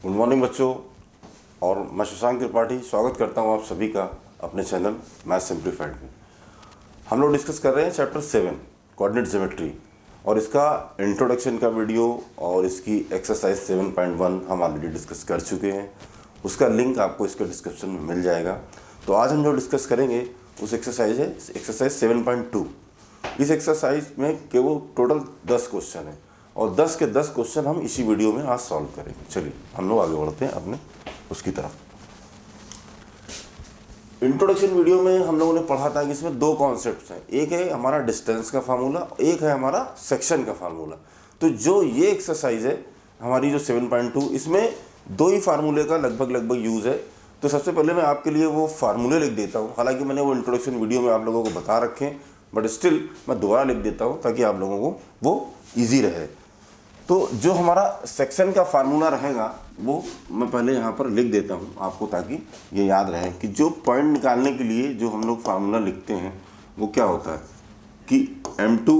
Good morning बच्चों, और मैं शशांक त्रिपाठी स्वागत करता हूं आप सभी का अपने चैनल मैथ सिंप्लीफाइड में। हम लोग डिस्कस कर रहे हैं चैप्टर 7 कोऑर्डिनेट ज्योमेट्री, और इसका इंट्रोडक्शन का वीडियो और इसकी एक्सरसाइज 7.1 हम ऑलरेडी डिस्कस कर चुके हैं। उसका लिंक आपको इसके डिस्क्रिप्शन में मिल जाएगा। तो आज हम जो डिस्कस करेंगे उस एक्सरसाइज है एक्सरसाइज 7.2। इस एक्सरसाइज में केवल टोटल 10 क्वेश्चन है और 10 के 10 क्वेश्चन हम इसी वीडियो में आज सॉल्व करेंगे। चलिए हम लोग आगे बढ़ते हैं अपने उसकी तरफ। इंट्रोडक्शन वीडियो में हम लोगों ने पढ़ा था कि इसमें दो कॉन्सेप्ट्स हैं, एक है हमारा डिस्टेंस का फार्मूला, एक है हमारा सेक्शन का फार्मूला। तो जो ये एक्सरसाइज है हमारी जो 7.2, इसमें दो ही फार्मूले का लगभग यूज़ है। तो सबसे पहले मैं आपके लिए वो फार्मूले लिख देता हूँ। हालांकि मैंने वो इंट्रोडक्शन वीडियो में आप लोगों को बता रखे हैं, बट स्टिल मैं दोबारा लिख देता हूँ ताकि आप लोगों को वो ईजी रहे। तो जो हमारा सेक्शन का फार्मूला रहेगा वो मैं पहले यहाँ पर लिख देता हूँ आपको, ताकि ये याद रहे कि जो पॉइंट निकालने के लिए जो हम लोग फार्मूला लिखते हैं वो क्या होता है कि m2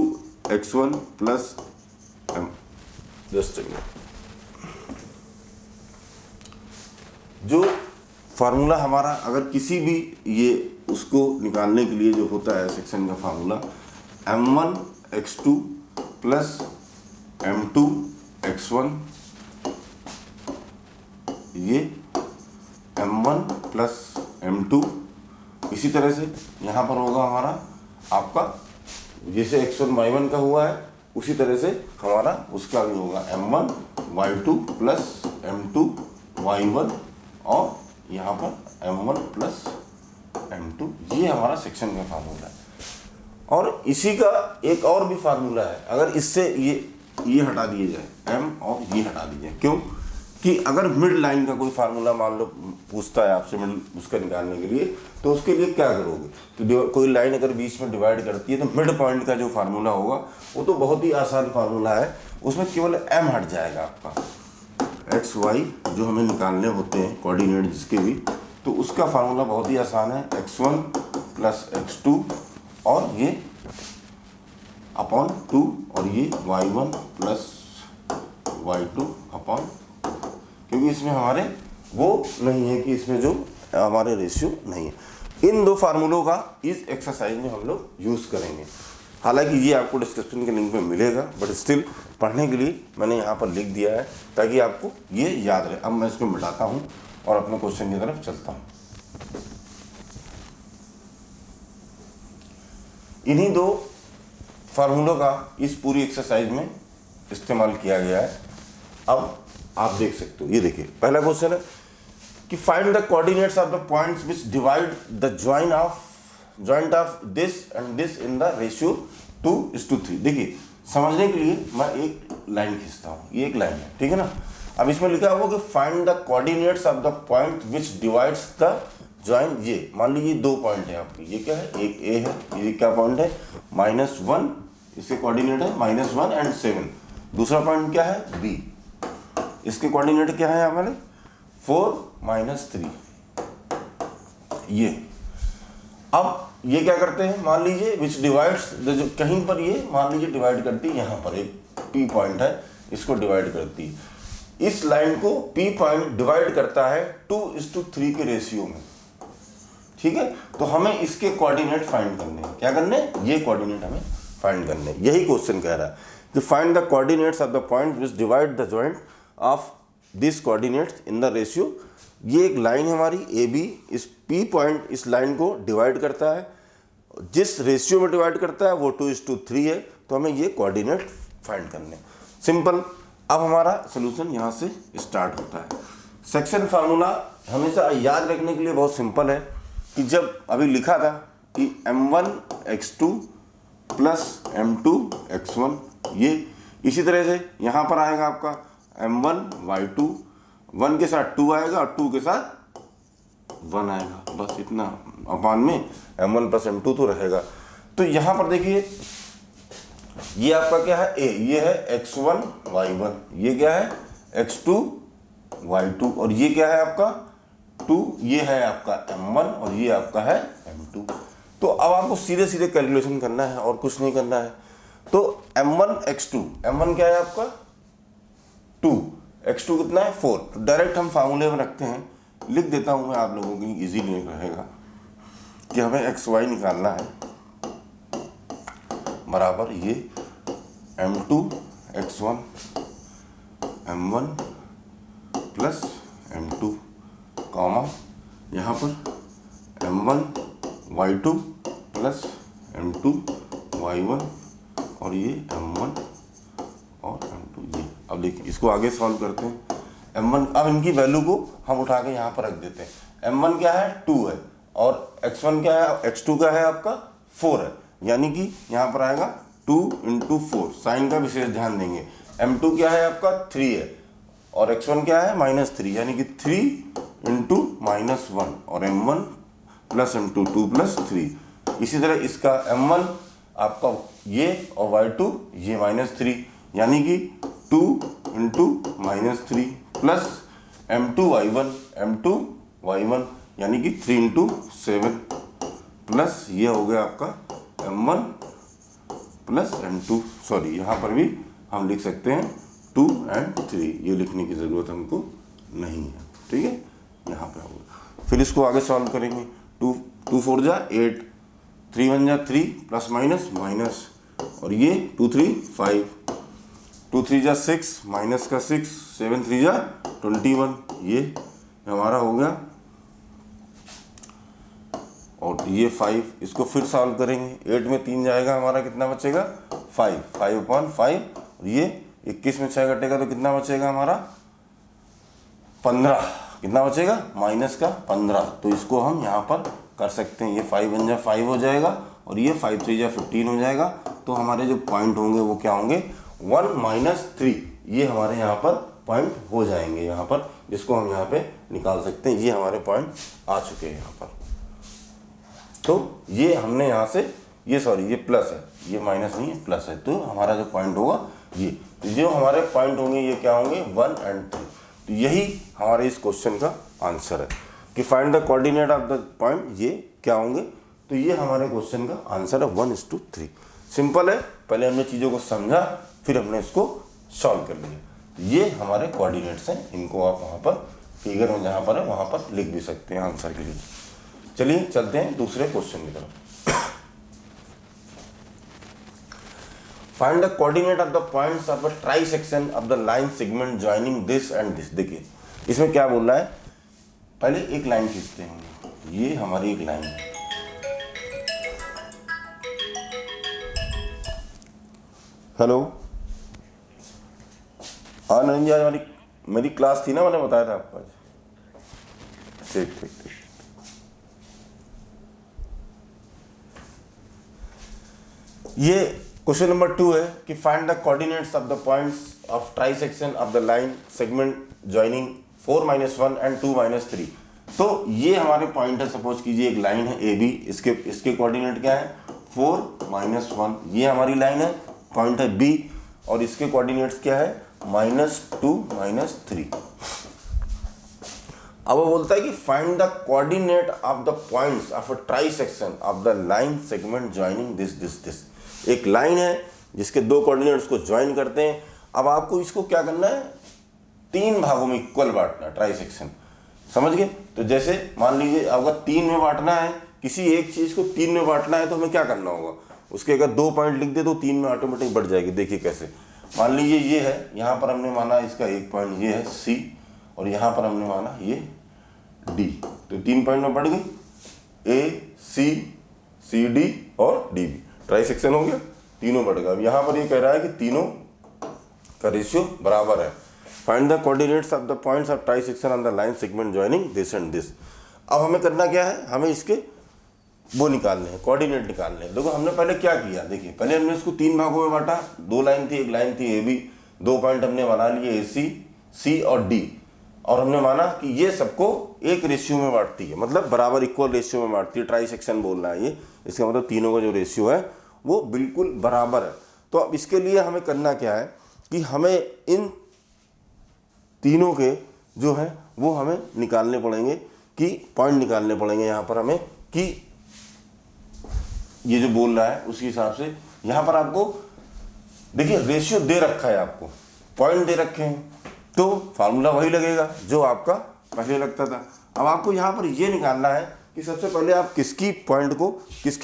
x1 प्लस m। जो फार्मूला हमारा अगर किसी भी ये उसको निकालने के लिए जो होता है सेक्शन का formula m1 x2 plus m2 x1, ये m1 प्लस m2। इसी तरह से यहाँ पर होगा हमारा आपका, जैसे x1 y1 का हुआ है उसी तरह से हमारा उसका भी होगा m1 y2 plus m2 y1, और यहाँ पर m1 प्लस m2। ये हमारा सेक्शन का फार्मूला है। और इसी का एक और भी फार्मूला है, अगर इससे ये हटा दिए जाए m और ये हटा दीजिए। क्यों कि अगर मिड लाइन का कोई फार्मूला मान लो पूछता है आपसे मिड उसका निकालने के लिए, तो उसके लिए क्या करोगे कि कोई लाइन अगर बीच में डिवाइड करती है तो मिड पॉइंट का जो फार्मूला होगा वो तो बहुत ही आसान फार्मूला है, उसमें केवल m हट जाएगा आपका। एक्स वाई जो हमें निकालने होते हैं कोऑर्डिनेट जिसके भी, तो उसका फार्मूला बहुत ही आसान है, x1 प्लस x2 और ये अपॉन 2, और ये y1 प्लस y2 अपॉन, क्योंकि इसमें हमारे वो नहीं है कि इसमें जो हमारे रेशियो नहीं है। इन दो फार्मूलों का इस एक्सरसाइज में हम लोग यूज़ करेंगे। हालांकि ये आपको डिस्क्रिप्शन के लिंक में मिलेगा, बट स्टिल पढ़ने के लिए मैंने यहाँ पर लिख दिया है ताकि आपको ये याद रहे। अब मैं इसको मिटाता हूँ और अपने क्वेश्चन की तरफ चलता हूँ। इन्हीं दो फार्मूलों का इस पूरी एक्सरसाइज में इस्तेमाल किया गया है। अब आप देख सकते हो, ये देखिए पहला क्वेश्चन है कि find the coordinates of the points which divide the joint of this and this in the ratio 2:3। देखिए समझने के लिए मैं एक लाइन खींचता हूँ, ये एक लाइन है, ठीक है ना। अब इसमें लिखा होगा कि find the coordinates of the point which divides the joint. ये मान लीजिए दो पॉइंट है आपकी, ये क्या है, एक ए है, ये क्या पॉइंट है -1, इसके कोऑर्डिनेट है -1 एंड 7। दूसरा पॉइंट क्या है बी, इसके कोऑर्डिनेट क्या है हमारे 4 - 3। ये अब ये क्या करते हैं, मान लीजिए विच डिवाइड्स, जो कहीं पर ये मान लीजिए डिवाइड करती है, यहाँ पर एक पी पॉइंट है, इसको डिवाइड करती है। इस लाइन को पी पॉइंट डिवाइड करता है 2:3 के रेशियो में, ठीक है। तो हमें इसके कोऑर्डिनेट फाइंड करने हैं। क्या करने हैं, ये कोऑर्डिनेट हमें फाइंड करने हैं। यही क्वेश्चन कह रहा है कि find the coordinates of the point which divide the joint of this coordinates in the ratio. ये एक लाइन है हमारी ए बी, इस पी पॉइंट इस लाइन को डिवाइड करता है, जिस रेशियो में डिवाइड करता है वो 2:3 है। तो हमें ये कोऑर्डिनेट फाइंड करने, सिंपल। अब हमारा सोल्यूशन यहाँ से स्टार्ट होता है। सेक्शन फार्मूला हमेशा याद रखने के लिए बहुत सिंपल है कि जब अभी लिखा था कि m1 x2 plus m2 x1, ये इसी तरह से यहाँ पर आएगा आपका m1 y2, 1 के साथ 2 आएगा और 2 के साथ 1 आएगा, बस इतना। अपॉन में m1 प्लस m2 तो रहेगा। तो यहाँ पर देखिए ये आपका क्या है a, ये है x1 y1, ये क्या है x2 y2, और ये क्या है आपका 2, ये है आपका m1 और ये आपका है m2। तो अब आपको सीधे सीधे कैलकुलेशन करना है और कुछ नहीं करना है। तो m1 x2, m1 क्या है आपका 2, x2 कितना है 4। तो डायरेक्ट हम फार्मूले में रखते हैं, लिख देता हूं मैं आप लोगों के लिए इजीली रहेगा कि हमें xy निकालना है बराबर ये m2 x1 m1 plus m2 comma यहाँ पर m1 y2 plus m2 y1 और ये m1 और m2 ये। अब देखिए इसको आगे सॉल्व करते हैं। m1 अब इनकी वैल्यू को हम उठा के यहाँ पर रख देते हैं। m1 क्या है 2 है और x1 क्या है x2 का है आपका 4 है, यानी कि यहाँ पर आएगा 2 × 4। साइन का विशेष ध्यान देंगे। m2 क्या है आपका 3 है और x1 क्या है -3, यानी कि 3 × -1 और m1 प्लस m2 2 + 3। इसी तरह इसका m1 आपका ये और y2 ये -3, यानी कि 2 × -3 प्लस m2 y1 यानी कि 3 × 7 प्लस ये हो गया आपका m1 प्लस m2। सॉरी यहाँ पर भी हम लिख सकते हैं 2 और 3, ये लिखने की ज़रूरत हमको नहीं है, ठीक है। यहाँ पे होगा, फिर इसको आगे सॉल्व करेंगे। 2 4 जा 8, 3 1 जा 3 प्लस माइनस माइनस और ये 2 3 5, 2 3 जा 6 माइनस का 6, 7 3 जा 21, ये हमारा हो गया और ये 5। इसको फिर सॉल्व करेंगे। 8 में 3 जाएगा हमारा कितना बचेगा 5, 5/5 और ये 21 में 6 घटेगा तो कितना बचेगा हमारा 15। कितना बचेगा -15। तो इसको हम यहाँ पर कर सकते हैं। ये 5 1 जा 5 हो जाएगा और ये 5 3 जा 15 हो जाएगा। तो हमारे जो पॉइंट होंगे वो क्या होंगे 1 - 3, ये हमारे यहाँ पर पॉइंट हो जाएंगे यहाँ पर, जिसको हम यहाँ पे निकाल सकते हैं। ये हमारे पॉइंट आ चुके हैं यहाँ पर। तो ये हमने यहाँ से ये प्लस है, ये माइनस नहीं है प्लस है, तो हमारा जो पॉइंट होगा ये, तो जो हमारे पॉइंट होंगे ये क्या होंगे 1 और 3। तो यही हमारे इस क्वेश्चन का आंसर है कि find the coordinate of the point, ये क्या होंगे। तो ये हमारे क्वेश्चन का आंसर है 1:3। सिंपल है, पहले हमने चीज़ों को समझा फिर हमने इसको सॉल्व कर लिया। तो ये हमारे कोऑर्डिनेट्स हैं, इनको आप वहाँ पर फिगर में जहाँ पर है वहाँ पर लिख भी सकते हैं आंसर के लिए। चलिए चलते हैं दूसरे क्वेश्चन की तरफ। Find the coordinate of the points of a trisection of the line segment joining this and this. देखिए इसमें क्या बोल रहा है, पहले एक लाइन खींचते हैं। ये हमारी एक लाइन है, हेलो हाँ नरेंद्र, आज हमारी मेरी क्लास थी ना, मैंने बताया था आपको आज। ठीक ठीक ठीक। ये क्वेश्चन नंबर 2 है कि find the coordinates of the points of trisection of the line segment joining 4 - 1 and 2 - 3। तो ये हमारे पॉइंट है, सपोज कीजिए एक लाइन है AB, इसके कोऑर्डिनेट क्या है 4 - 1, ये हमारी लाइन है, पॉइंट है B और इसके कोऑर्डिनेट्स क्या है -2 - 3। अब वो बोलता है कि find the coordinate of the points of a trisection of the line segment joining this. एक लाइन है जिसके दो कोऑर्डिनेट्स को ज्वाइन करते हैं। अब आपको इसको क्या करना है 3 भागों में इक्वल बांटना, ट्राइसेक्शन, समझ गए। तो जैसे मान लीजिए आपका 3 में बांटना है, किसी एक चीज को 3 में बांटना है तो हमें क्या करना होगा, उसके अगर 2 पॉइंट लिख दे तो 3 में ऑटोमेटिक बढ़ जाएगी। देखिए कैसे, मान लीजिए ये है, यहाँ पर हमने माना इसका एक पॉइंट ये है C और यहाँ पर हमने माना ये D, तो 3 पॉइंट में बढ़ गई A C C D और D B, ट्राइसेक्शन हो गया, तीनों बढ़ गया। अब यहाँ पर ये कह रहा है कि तीनों का रेशियो बराबर है। Find the coordinates of the points of trisection on the line segment joining this and this. अब हमें करना क्या है, हमें इसके वो निकालने हैं, कोऑर्डिनेट निकालने हैं। देखो हमने पहले क्या किया, देखिए पहले हमने इसको 3 भागों में बांटा, 2 लाइन थी, एक लाइन थी AB, 2 पॉइंट हमने बना लिए AC C और D, और हमने माना कि ये सबको एक रेशियो में बांटती है, मतलब बराबर इक्वल रेशियो में बांटती है। ट्राइसेक्शन बोल रहा है ये, इसका मतलब तीनों का जो रेशियो है वो बिल्कुल बराबर है। तो अब इसके लिए हमें करना क्या है कि हमें इन तीनों के जो है वो हमें निकालने पड़ेंगे, कि पॉइंट निकालने पड़ेंगे यहाँ पर हमें, कि ये जो बोल रहा है उसके हिसाब से। यहाँ पर आपको देखिए रेशियो दे रखा है, आपको पॉइंट दे रखे हैं, तो फार्मूला वही लगेगा जो आपका पहले लगता था। अब आपको यहाँ पर ये निकालना है कि सबसे पहले आप किसके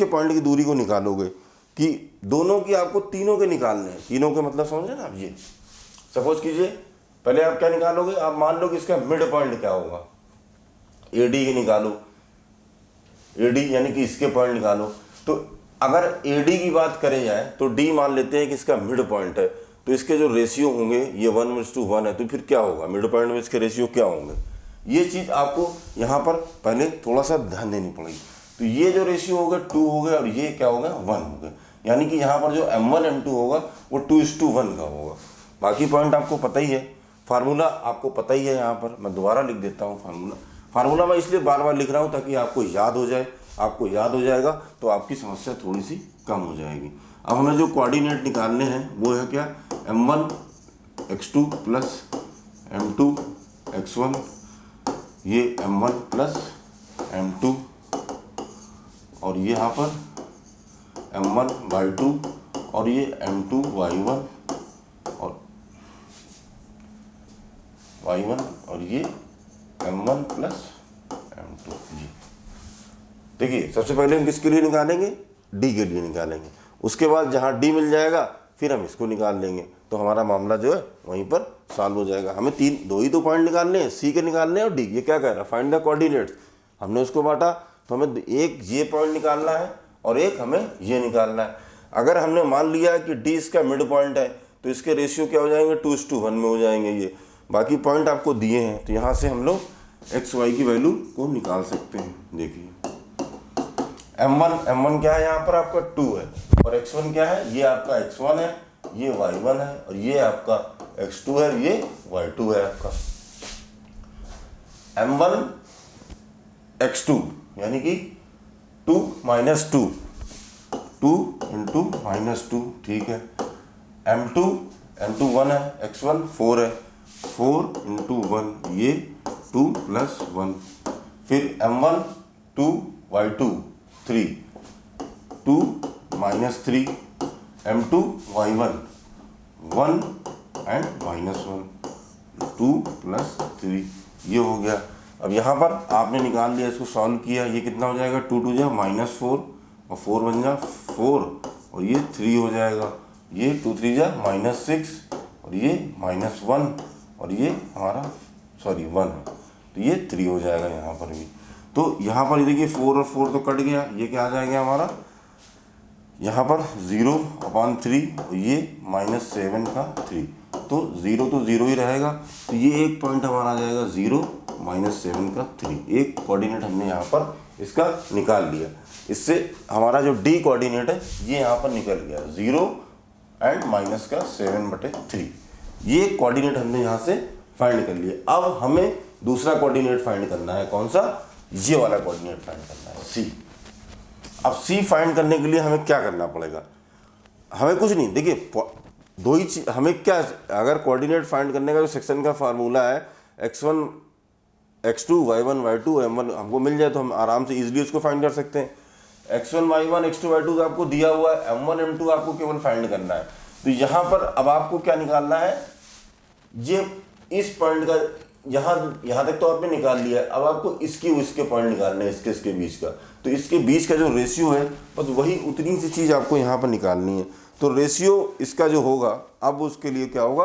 पॉइंट की दूरी को निकालोगे, कि दोनों की आपको तीनों के निकालने हैं। तीनों के मतलब समझे ना आप। ये सपोज कीजिए पहले आप क्या निकालोगे, आप मान लो कि इसका मिड पॉइंट क्या होगा, एडी के निकालो, एडी यानी कि इसके पॉइंट निकालो। तो अगर एडी की बात करें जाए तो डी मान लेते हैं कि इसका मिड पॉइंट है, तो इसके जो रेशियो होंगे ये 1:1 है, तो फिर क्या होगा, मिड पॉइंट में इसके रेशियो क्या होंगे, ये चीज़ आपको यहाँ पर पहले थोड़ा सा ध्यान देनी पड़ेगी। तो ये जो रेशियो होगा 2 हो गया और ये क्या होगा 1 हो गया, यानी कि यहाँ पर जो m1 m2 होगा वो 2:1 का होगा। बाकी पॉइंट आपको पता ही है, फार्मूला आपको पता ही है। यहाँ पर मैं दोबारा लिख देता हूँ फार्मूला मैं इसलिए बार बार लिख रहा हूँ ताकि आपको याद हो जाए। आपको याद हो जाएगा तो आपकी समस्या थोड़ी सी कम हो जाएगी। अब हमें जो कोऑर्डिनेट निकालने हैं वो है क्या, m1 x2 plus m2 x1, ये m1 प्लस m2 और ये यहाँ पर m1 y2 और ये m2 y1 और ये m1 प्लस m2। जी देखिए, सबसे पहले हम किसके लिए निकालेंगे, d के लिए निकालेंगे। उसके बाद जहाँ d मिल जाएगा फिर हम इसको निकाल लेंगे, तो हमारा मामला जो है वहीं पर सॉल्व हो जाएगा। हमें दो ही तो पॉइंट निकालने हैं, c के निकालने हैं और d। ये क्या कह रहा है, फाइंड द कोऑर्डिनेट्स। हमने उसको बांटा तो हमें एक ये पॉइंट निकालना है और एक हमें ये निकालना है। अगर हमने मान लिया है कि d इसका मिड पॉइंट है तो इसके रेशियो क्या हो जाएंगे, 2:1 में हो जाएंगे। ये बाकी पॉइंट आपको दिए हैं, तो यहाँ से हम लोग एक्स वाई की वैल्यू को निकाल सकते हैं। देखिए m1 क्या है, यहाँ पर आपका 2 है और x1 क्या है, ये आपका x1 है, ये y1 है और ये आपका x2 है, ये y2 है आपका। m1 x2 यानी कि 2 - 2, 2 × -2, ठीक है। m2 1 है, x1 4 है, 4 × 1 ये 2 + 1। फिर m1 2 y2 3, 2 - 3, m2 y1 1 and -1, 2 + 3 ये हो गया। अब यहाँ पर आपने निकाल लिया, इसको सॉल्व किया, ये कितना हो जाएगा, 2 × 2 = -4 और 4 × 1 = 4 और ये 3 हो जाएगा। ये 2 × 3 = -6 और ये -1 और ये हमारा 1 है, तो ये 3 हो जाएगा यहाँ पर भी। तो यहाँ पर देखिए 4 और 4 तो कट गया, ये क्या आ जाएगा हमारा, यहाँ पर 0/3 और ये -7 का 3, तो 0 तो 0 ही रहेगा। तो ये एक पॉइंट हमारा आ जाएगा 0 -7 का 3। एक कोऑर्डिनेट हमने यहाँ पर इसका निकाल लिया। इससे हमारा जो डी कोऑर्डिनेट है ये यहाँ पर निकल गया, 0 और -7/3। ये कोऑर्डिनेट हमने यहाँ से फाइंड कर लिया। अब हमें दूसरा कोऑर्डिनेट फाइंड करना है, कौन सा, ये वाला कोऑर्डिनेट फाइंड करना है, सी। अब सी फाइंड करने के लिए हमें क्या करना पड़ेगा, हमें कुछ नहीं, देखिए दो ही चीज हमें क्या, अगर कोऑर्डिनेट फाइंड करने का जो सेक्शन का फार्मूला है x1 x2 y1 y2 m1 हमको मिल जाए तो हम आराम से इजीली उसको फाइंड कर सकते हैं। x1 y1 x2 y2 तो आपको दिया हुआ है, m1 m2 आपको केवल फाइंड करना है। तो यहाँ पर अब आपको क्या निकालना है, ये इस पॉइंट का यहाँ तक तो आपने निकाल लिया है। अब आपको इसके पॉइंट निकालने हैं, इसके बीच का। तो इसके बीच का जो रेशियो है बस वही उतनी सी चीज़ आपको यहाँ पर निकालनी है। तो रेशियो इसका जो होगा, अब उसके लिए क्या होगा,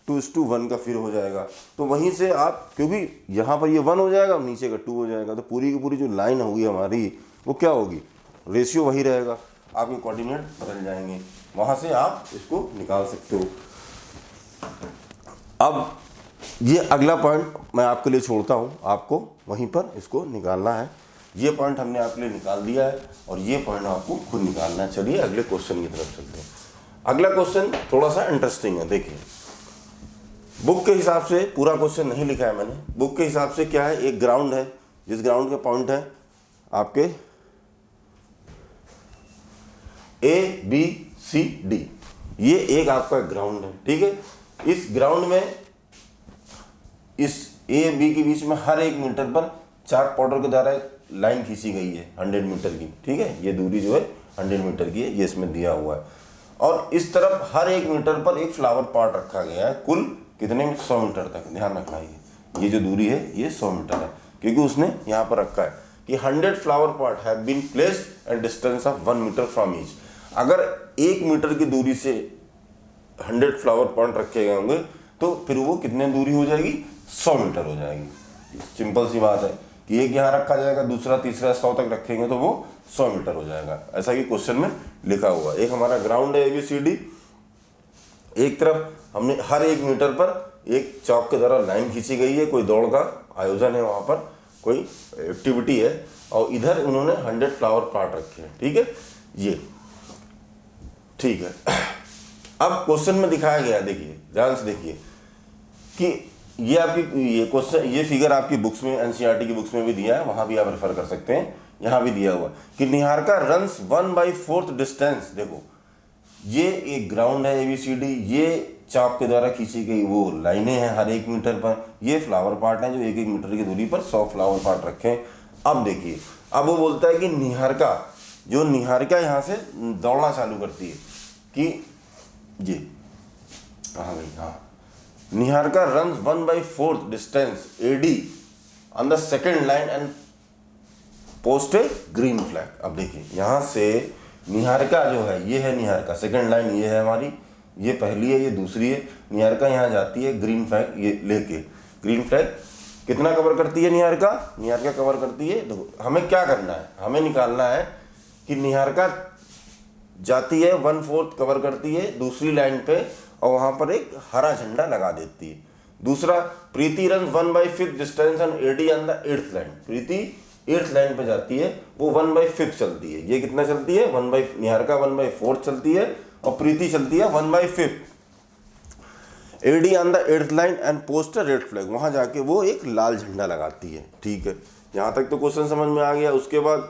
2:1 का फिर हो जाएगा। तो वहीं से आप, क्योंकि यहाँ पर ये 1 हो जाएगा, नीचे का 2 हो जाएगा, तो पूरी की पूरी जो लाइन होगी हमारी वो क्या होगी, रेशियो वही रहेगा। आपके कोऑर्डिनेट बदल जाएंगे, वहाँ से आप इसको निकाल सकते हो। अब ये अगला पॉइंट मैं आपके लिए छोड़ता हूँ, आपको वहीं पर इसको निकालना है। ये पॉइंट हमने आपके लिए निकाल दिया है और ये पॉइंट आपको खुद निकालना है। चलिए अगले क्वेश्चन की तरफ चलते हैं। अगला क्वेश्चन थोड़ा सा इंटरेस्टिंग है। देखिए बुक के हिसाब से पूरा क्वेश्चन नहीं लिखा है मैंने, बुक के हिसाब से क्या है, एक ग्राउंड है, जिस ग्राउंड के पॉइंट है आपके ABCD, ये एक आपका ग्राउंड है, ठीक है। इस ग्राउंड में इस A B के बीच में हर 1 मीटर पर चाक पाउडर के द्वारा लाइन खींची गई है 100 मीटर की, ठीक है। ये दूरी जो है 100 मीटर की है, ये इसमें दिया हुआ है। और इस तरफ हर 1 मीटर पर एक फ्लावर पॉट रखा गया है कुल कितने में, 100 मीटर तक। ध्यान रखना ये जो दूरी है ये 100 मीटर है, क्योंकि उसने यहाँ पर रखा है कि 100 flower pot have been placed at distance of 1 metre from each. अगर 1 मीटर की दूरी से 100 फ्लावर पॉट रखे गए होंगे तो फिर वो कितने दूरी हो जाएगी, 100 मीटर हो जाएगी। सिंपल सी बात है कि एक यहाँ रखा जाएगा, दूसरा तीसरा 100 तक रखेंगे तो वो 100 मीटर हो जाएगा। ऐसा कि क्वेश्चन में लिखा हुआ। एक हमारा ग्राउंड है ABCD, एक तरफ हमने हर 1 मीटर पर एक चौक के द्वारा लाइन खींची गई है, कोई दौड़ का आयोजन है, वहाँ पर कोई एक्टिविटी है, और इधर उन्होंने 100 फ्लावर पॉट रखे हैं। ठीक है, ये ठीक है। अब क्वेश्चन में दिखाया गया, देखिए ध्यान से देखिए कि ये आपकी ये क्वेश्चन, ये फिगर आपकी बुक्स में, NCERT की बुक्स में भी दिया है, वहाँ भी आप रेफर कर सकते हैं। यहाँ भी दिया हुआ कि निहारिका रन्स 1/4 डिस्टेंस। देखो ये एक ग्राउंड है ABCD, ये चाप के द्वारा खींची गई वो लाइनें हैं हर 1 मीटर पर, ये फ्लावर पॉट हैं जो 1-1 मीटर की दूरी पर 100 फ्लावर पॉट रखे हैं। अब देखिए, अब वो बोलता है कि निहारिका यहाँ से दौड़ना चालू करती है कि ये कहाँ गई, हाँ, Niharika runs 1/4 distance AD on the second line and post A green flag. अब देखिए यहाँ से निहारिका जो है, ये है निहारिका, सेकेंड लाइन ये है हमारी, ये पहली है, ये दूसरी है। निहारिका यहाँ जाती है ग्रीन फ्लैग ये लेके, ग्रीन फ्लैग कितना कवर करती है निहारिका कवर करती है। देखो हमें क्या करना है, हमें निकालना है कि निहारिका जाती है 1/4 कवर करती है दूसरी लाइन पे, और वहाँ पर एक हरा झंडा लगा देती है। दूसरा, Preeti run 1/5 distance on AD on the 8th line. Preeti 8th line पे जाती है, वो 1/5 चलती है। ये कितना चलती है, निहारिका 1/4 चलती है और प्रीति चलती है 1/5। AD on the 8th line and post red flag, वहाँ जाके वो एक लाल झंडा लगाती है। ठीक है, यहाँ तक तो क्वेश्चन समझ में आ गया। उसके बाद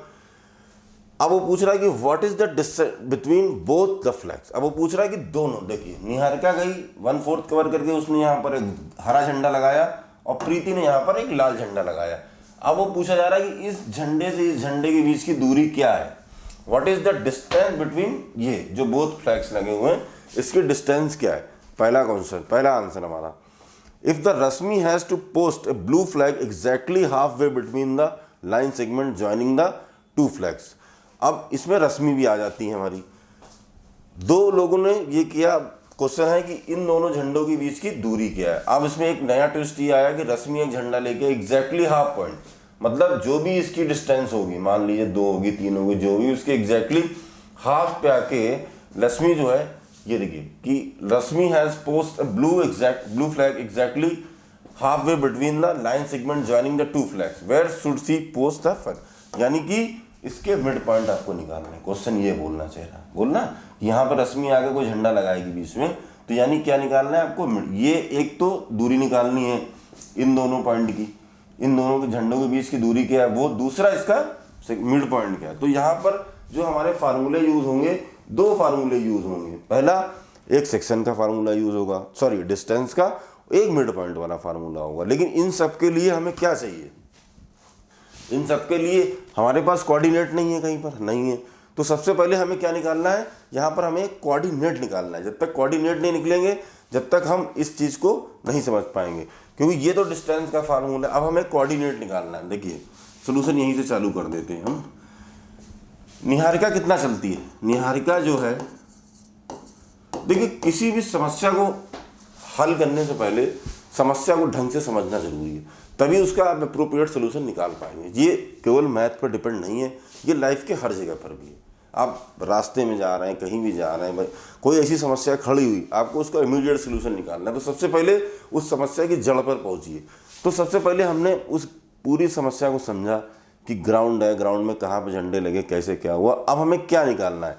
अब वो पूछ रहा है कि what is the distance between both the flags. अब वो पूछ रहा है कि दोनों, देखिए निहारिका गई 1/4 कवर करके, उसने यहाँ पर एक हरा झंडा लगाया और प्रीति ने यहाँ पर एक लाल झंडा लगाया। अब वो पूछा जा रहा है कि इस झंडे से इस झंडे के बीच की दूरी क्या है, what is the distance between, ये जो बोथ फ्लैग्स लगे हुए हैं इसकी डिस्टेंस क्या है। पहला क्वेश्चन, पहला आंसर हमारा, if the Rashmi has to post a blue flag exactly half way between the line segment joining the 2 flags. अब इसमें रश्मि भी आ जाती है हमारी, दो लोगों ने ये किया। क्वेश्चन है कि इन दोनों झंडों के बीच की दूरी क्या है। अब इसमें एक नया ट्विस्ट ये आया कि रश्मि एक झंडा लेके एग्जैक्टली हाफ पॉइंट, मतलब जो भी इसकी डिस्टेंस होगी, मान लीजिए 2 होगी 3 होगी, जो भी उसके एग्जैक्टली हाफ पे आके रश्मि जो है, ये देखिए कि Rashmi has post blue flag exactly half way between the line segment joining the 2 flags, where should C post the flag. यानी कि इसके मिड पॉइंट आपको निकालना है। क्वेश्चन ये बोलना चाहिए, बोलना यहाँ पर रश्मि आगे कोई झंडा लगाएगी बीच में, तो यानी क्या निकालना है आपको, ये एक तो दूरी निकालनी है इन दोनों पॉइंट की, इन दोनों के झंडों के बीच की दूरी क्या है वो, दूसरा इसका मिड पॉइंट क्या है। तो यहाँ पर जो हमारे फार्मूले यूज होंगे, 2 फार्मूले यूज होंगे। पहला एक सेक्शन का फार्मूला यूज होगा, सॉरी डिस्टेंस का, एक मिड पॉइंट वाला फार्मूला होगा। लेकिन इन सब के लिए हमें क्या चाहिए, इन सब के लिए हमारे पास कोऑर्डिनेट नहीं है, कहीं पर नहीं है। तो सबसे पहले हमें क्या निकालना है, यहाँ पर हमें कोऑर्डिनेट निकालना है। जब तक कोऑर्डिनेट नहीं निकलेंगे, जब तक हम इस चीज़ को नहीं समझ पाएंगे, क्योंकि ये तो डिस्टेंस का फार्मूला है। अब हमें कोऑर्डिनेट निकालना है। देखिए सोल्यूशन यहीं से चालू कर देते हैं हम। निहारिका कितना चलती है, निहारिका जो है, देखिए किसी भी समस्या को हल करने से पहले समस्या को ढंग से समझना जरूरी है, तभी उसका आप अप्रोप्रिएट सोल्यूशन निकाल पाएंगे। ये केवल मैथ पर डिपेंड नहीं है, ये लाइफ के हर जगह पर भी है। आप रास्ते में जा रहे हैं, कहीं भी जा रहे हैं, कोई ऐसी समस्या खड़ी हुई, आपको उसका इमीडिएट सोल्यूशन निकालना है, तो सबसे पहले उस समस्या की जड़ पर पहुंचिए। तो सबसे पहले हमने उस पूरी समस्या को समझा कि ग्राउंड है, ग्राउंड में कहाँ पर झंडे लगे, कैसे क्या हुआ। अब हमें क्या निकालना है,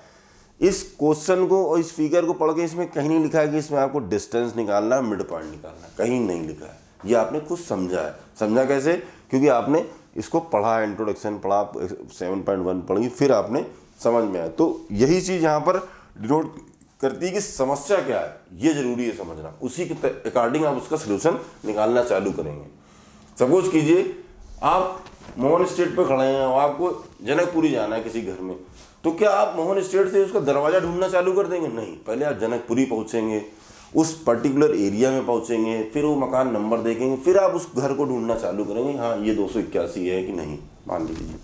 इस क्वेश्चन को और इस फिगर को पढ़ के इसमें कहीं नहीं लिखा है कि इसमें आपको डिस्टेंस निकालना है, मिड पॉइंट निकालना है, कहीं नहीं लिखा है। ये आपने खुद समझा है। समझा कैसे, क्योंकि आपने इसको पढ़ा, इंट्रोडक्शन पढ़ा, 7.1 पढ़ी, फिर आपने समझ में आया। तो यही चीज़ यहाँ पर डिनोट करती है कि समस्या क्या है, ये जरूरी है समझना, उसी के अकॉर्डिंग आप उसका सोल्यूशन निकालना चालू करेंगे। सपोज कीजिए आप मोहन स्ट्रीट पे खड़े हैं और आपको जनकपुरी जाना है किसी घर में, तो क्या आप मोहन स्ट्रीट से उसका दरवाज़ा ढूंढना चालू कर देंगे? नहीं, पहले आप जनकपुरी पहुँचेंगे, उस पर्टिकुलर एरिया में पहुंचेंगे, फिर वो मकान नंबर देखेंगे, फिर आप उस घर को ढूंढना चालू करेंगे, हाँ ये 281 है कि नहीं, मान लीजिए।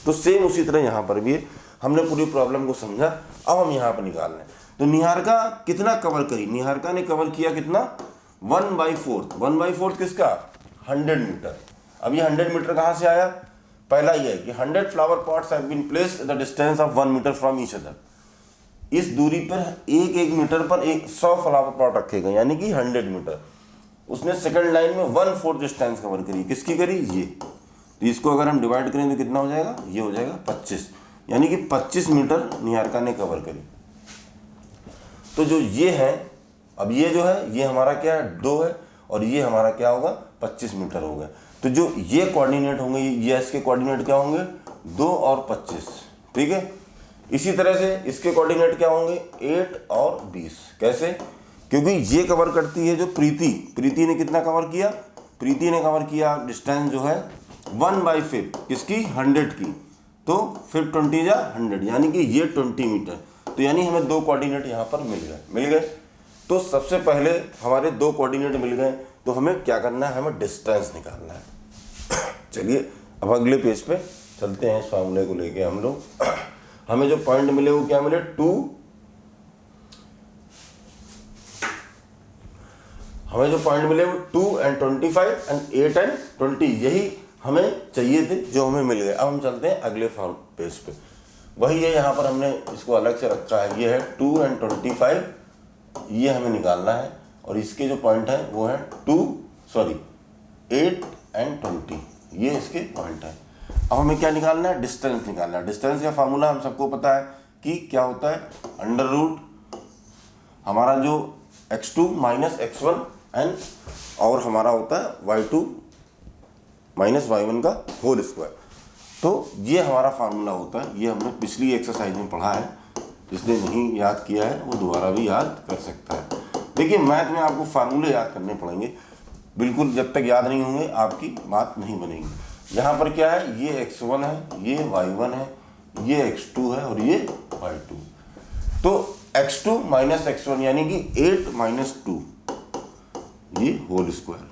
तो सेम उसी तरह यहाँ पर भी है। हमने पूरी प्रॉब्लम को समझा, अब हम यहाँ पर निकाल रहे हैं। तो निहारिका कितना कवर करी, निहारिका ने कवर किया कितना, 1/4। 1/4 किसका, 100 मीटर। अब ये 100 मीटर कहाँ से आया, पहला ये है कि 100 flower pots have been placed the distance of 1 metre from each other. इस दूरी पर एक मीटर पर 100 फ्लावर पॉट रखे गए, यानी कि 100 मीटर। उसने सेकंड लाइन में 1/4 डिस्टेंस कवर करी, किसकी करी, ये। तो इसको अगर हम डिवाइड करें तो कितना हो जाएगा, ये हो जाएगा 25, यानी कि 25 मीटर निहारिका ने कवर करी। तो जो ये है, अब ये जो है ये हमारा क्या है, 2 है, और ये हमारा क्या होगा, 25 मीटर हो गया। तो जो ये कोऑर्डिनेट होंगे, ये इसके कोऑर्डिनेट क्या होंगे, 2 और 25, ठीक है। इसी तरह से इसके कोऑर्डिनेट क्या होंगे, 8 और 20। कैसे, क्योंकि ये कवर करती है जो प्रीति ने कितना कवर किया, प्रीति ने कवर किया डिस्टेंस जो है 1/5 किसकी, 100 की। तो 5 20 जा 100, यानी कि ये 20 मीटर। तो यानी हमें 2 कोऑर्डिनेट यहाँ पर मिल गए। तो सबसे पहले हमारे 2 कोऑर्डिनेट मिल गए, तो हमें क्या करना है, हमें डिस्टेंस निकालना है। चलिए अब अगले पेज पे चलते हैं, इस फार्मूले को लेके हम लोग। हमें जो पॉइंट मिले वो क्या मिले, 2, हमें जो पॉइंट मिले वो 2 and 25 and 8 and 20, यही हमें चाहिए थे, जो हमें मिल गए। अब हम चलते हैं अगले पेज पे, वही है, यहाँ पर हमने इसको अलग से रखा है, ये है 2 and 25, ये हमें निकालना है। और इसके जो पॉइंट है वो है 8 and 20, ये इसके पॉइंट है। अब हमें क्या निकालना है, डिस्टेंस निकालना है। डिस्टेंस का फार्मूला हम सबको पता है कि क्या होता है, अंडर रूट हमारा जो x2 माइनस x1 एंड और हमारा होता है y2 माइनस y1 का होल स्क्वायर। तो ये हमारा फार्मूला होता है, ये हमने पिछली एक्सरसाइज में पढ़ा है। जिसने नहीं याद किया है वो दोबारा भी याद कर सकता है। देखिए मैथ में आपको फार्मूले याद करने पड़ेंगे, बिल्कुल जब तक याद नहीं होंगे आपकी बात नहीं बनेगी। यहाँ पर क्या है, ये x1 है, ये y1 है, ये x2 है और ये y2। तो x2 माइनस x1 यानी कि 8 माइनस 2, ये whole square.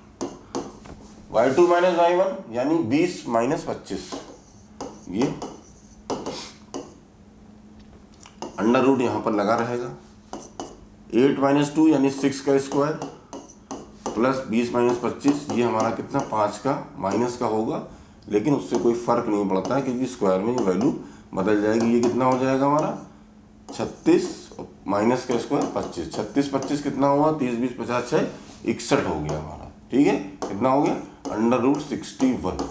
y2 minus y1 यानी 20 माइनस 25, ये अंडर रूट यहाँ पर लगा रहेगा। 8 माइनस 2 यानी 6 का स्क्वायर प्लस 20 माइनस 25, ये हमारा कितना 5 का माइनस का होगा, लेकिन उससे कोई फर्क नहीं पड़ता है क्योंकि स्क्वायर में वैल्यू बदल जाएगी। ये कितना हो जाएगा हमारा 36 माइनस का स्क्वायर 25, 36 25 कितना हुआ, 30 20 50 6 61 हो गया हमारा, ठीक है। कितना हो गया, अंडर रूट 61।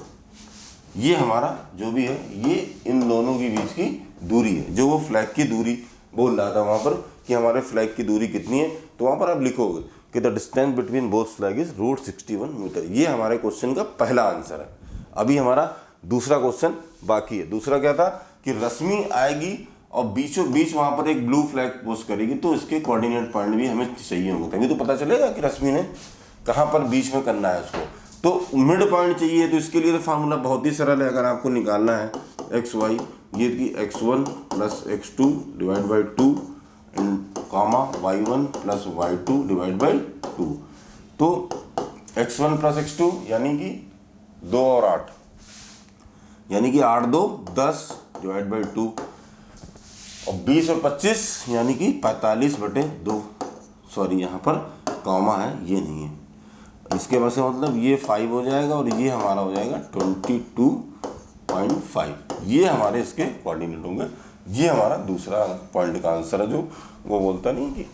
ये हमारा जो भी है ये इन दोनों के बीच की दूरी है, जो वो फ्लैग की दूरी बोल रहा था वहाँ पर कि हमारे फ्लैग की दूरी कितनी है। तो वहाँ पर आप लिखोगे कि the distance between both flag is √61 metre. ये हमारे क्वेश्चन का पहला आंसर है। अभी हमारा दूसरा क्वेश्चन बाकी है। दूसरा क्या था कि रश्मि आएगी और बीचों बीच वहाँ पर एक ब्लू फ्लैग पोस्ट करेगी, तो इसके कोऑर्डिनेट पॉइंट भी हमें चाहिए होंगे, तभी तो पता चलेगा कि रश्मि ने कहाँ पर बीच में करना है उसको। तो मिड पॉइंट चाहिए, तो इसके लिए तो फार्मूला बहुत ही सरल है। अगर आपको निकालना है एक्स वाई, ये कि x1 plus x2 divide by 2 comma y1 plus y2 divide by 2। तो x1 प्लस x2 यानी कि 2 और 8, यानी कि 8 2 10 डिवाइड बाई 2, और 20 और 25 यानी कि 45/2। सॉरी यहाँ पर कॉमा है, ये नहीं है। इसके वजह से मतलब ये 5 हो जाएगा और ये हमारा हो जाएगा 22.5। ये हमारे इसके कोऑर्डिनेट होंगे। ये हमारा दूसरा पॉइंट का आंसर है, जो वो बोलता नहीं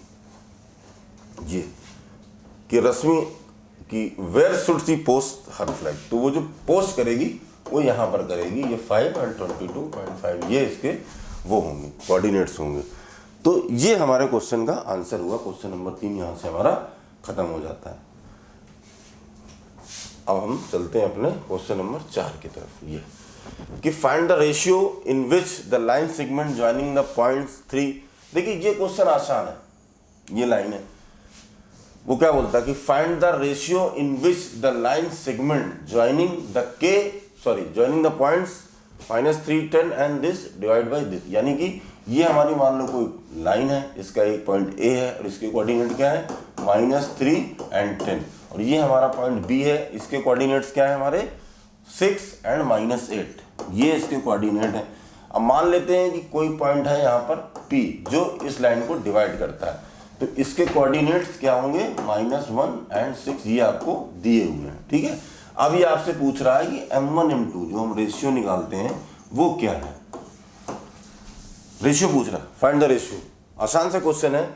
कि रश्मि की where should C post her flag, तो वो जो पोस्ट करेगी वो यहाँ पर करेगी। ये 5 और 22.5 ये इसके वो होंगे कोऑर्डिनेट्स होंगे। तो ये हमारे क्वेश्चन का आंसर हुआ। क्वेश्चन नंबर 3 यहाँ से हमारा खत्म हो जाता है। अब हम चलते हैं अपने क्वेश्चन नंबर 4 की तरफ। ये कि find the ratio in which the line segment joining the points 3। देखिए ये क्वेश्चन आसान है, ये लाइन है। वो क्या बोलता है कि find the ratio in which the line segment joining the points -3 10 and this divide by this. यानी कि ये हमारी मान लो कोई लाइन है, इसका एक पॉइंट ए है और इसके कोऑर्डिनेट क्या है -3 एंड 10, और ये हमारा पॉइंट बी है। इसके कोऑर्डिनेट्स क्या है हमारे 6 एंड -8, ये इसके कोऑर्डिनेट है। अब मान लेते हैं कि कोई पॉइंट है यहाँ पर P जो इस लाइन को डिवाइड करता है, तो इसके कोऑर्डिनेट्स क्या होंगे -1 एंड 6, ये आपको दिए हुए हैं। ठीक है, अब ये आपसे पूछ रहा है कि m1 m2 जो हम रेशियो निकालते हैं वो क्या है, रेशियो पूछ रहा है, फाइंड द रेशियो। आसान सा क्वेश्चन है।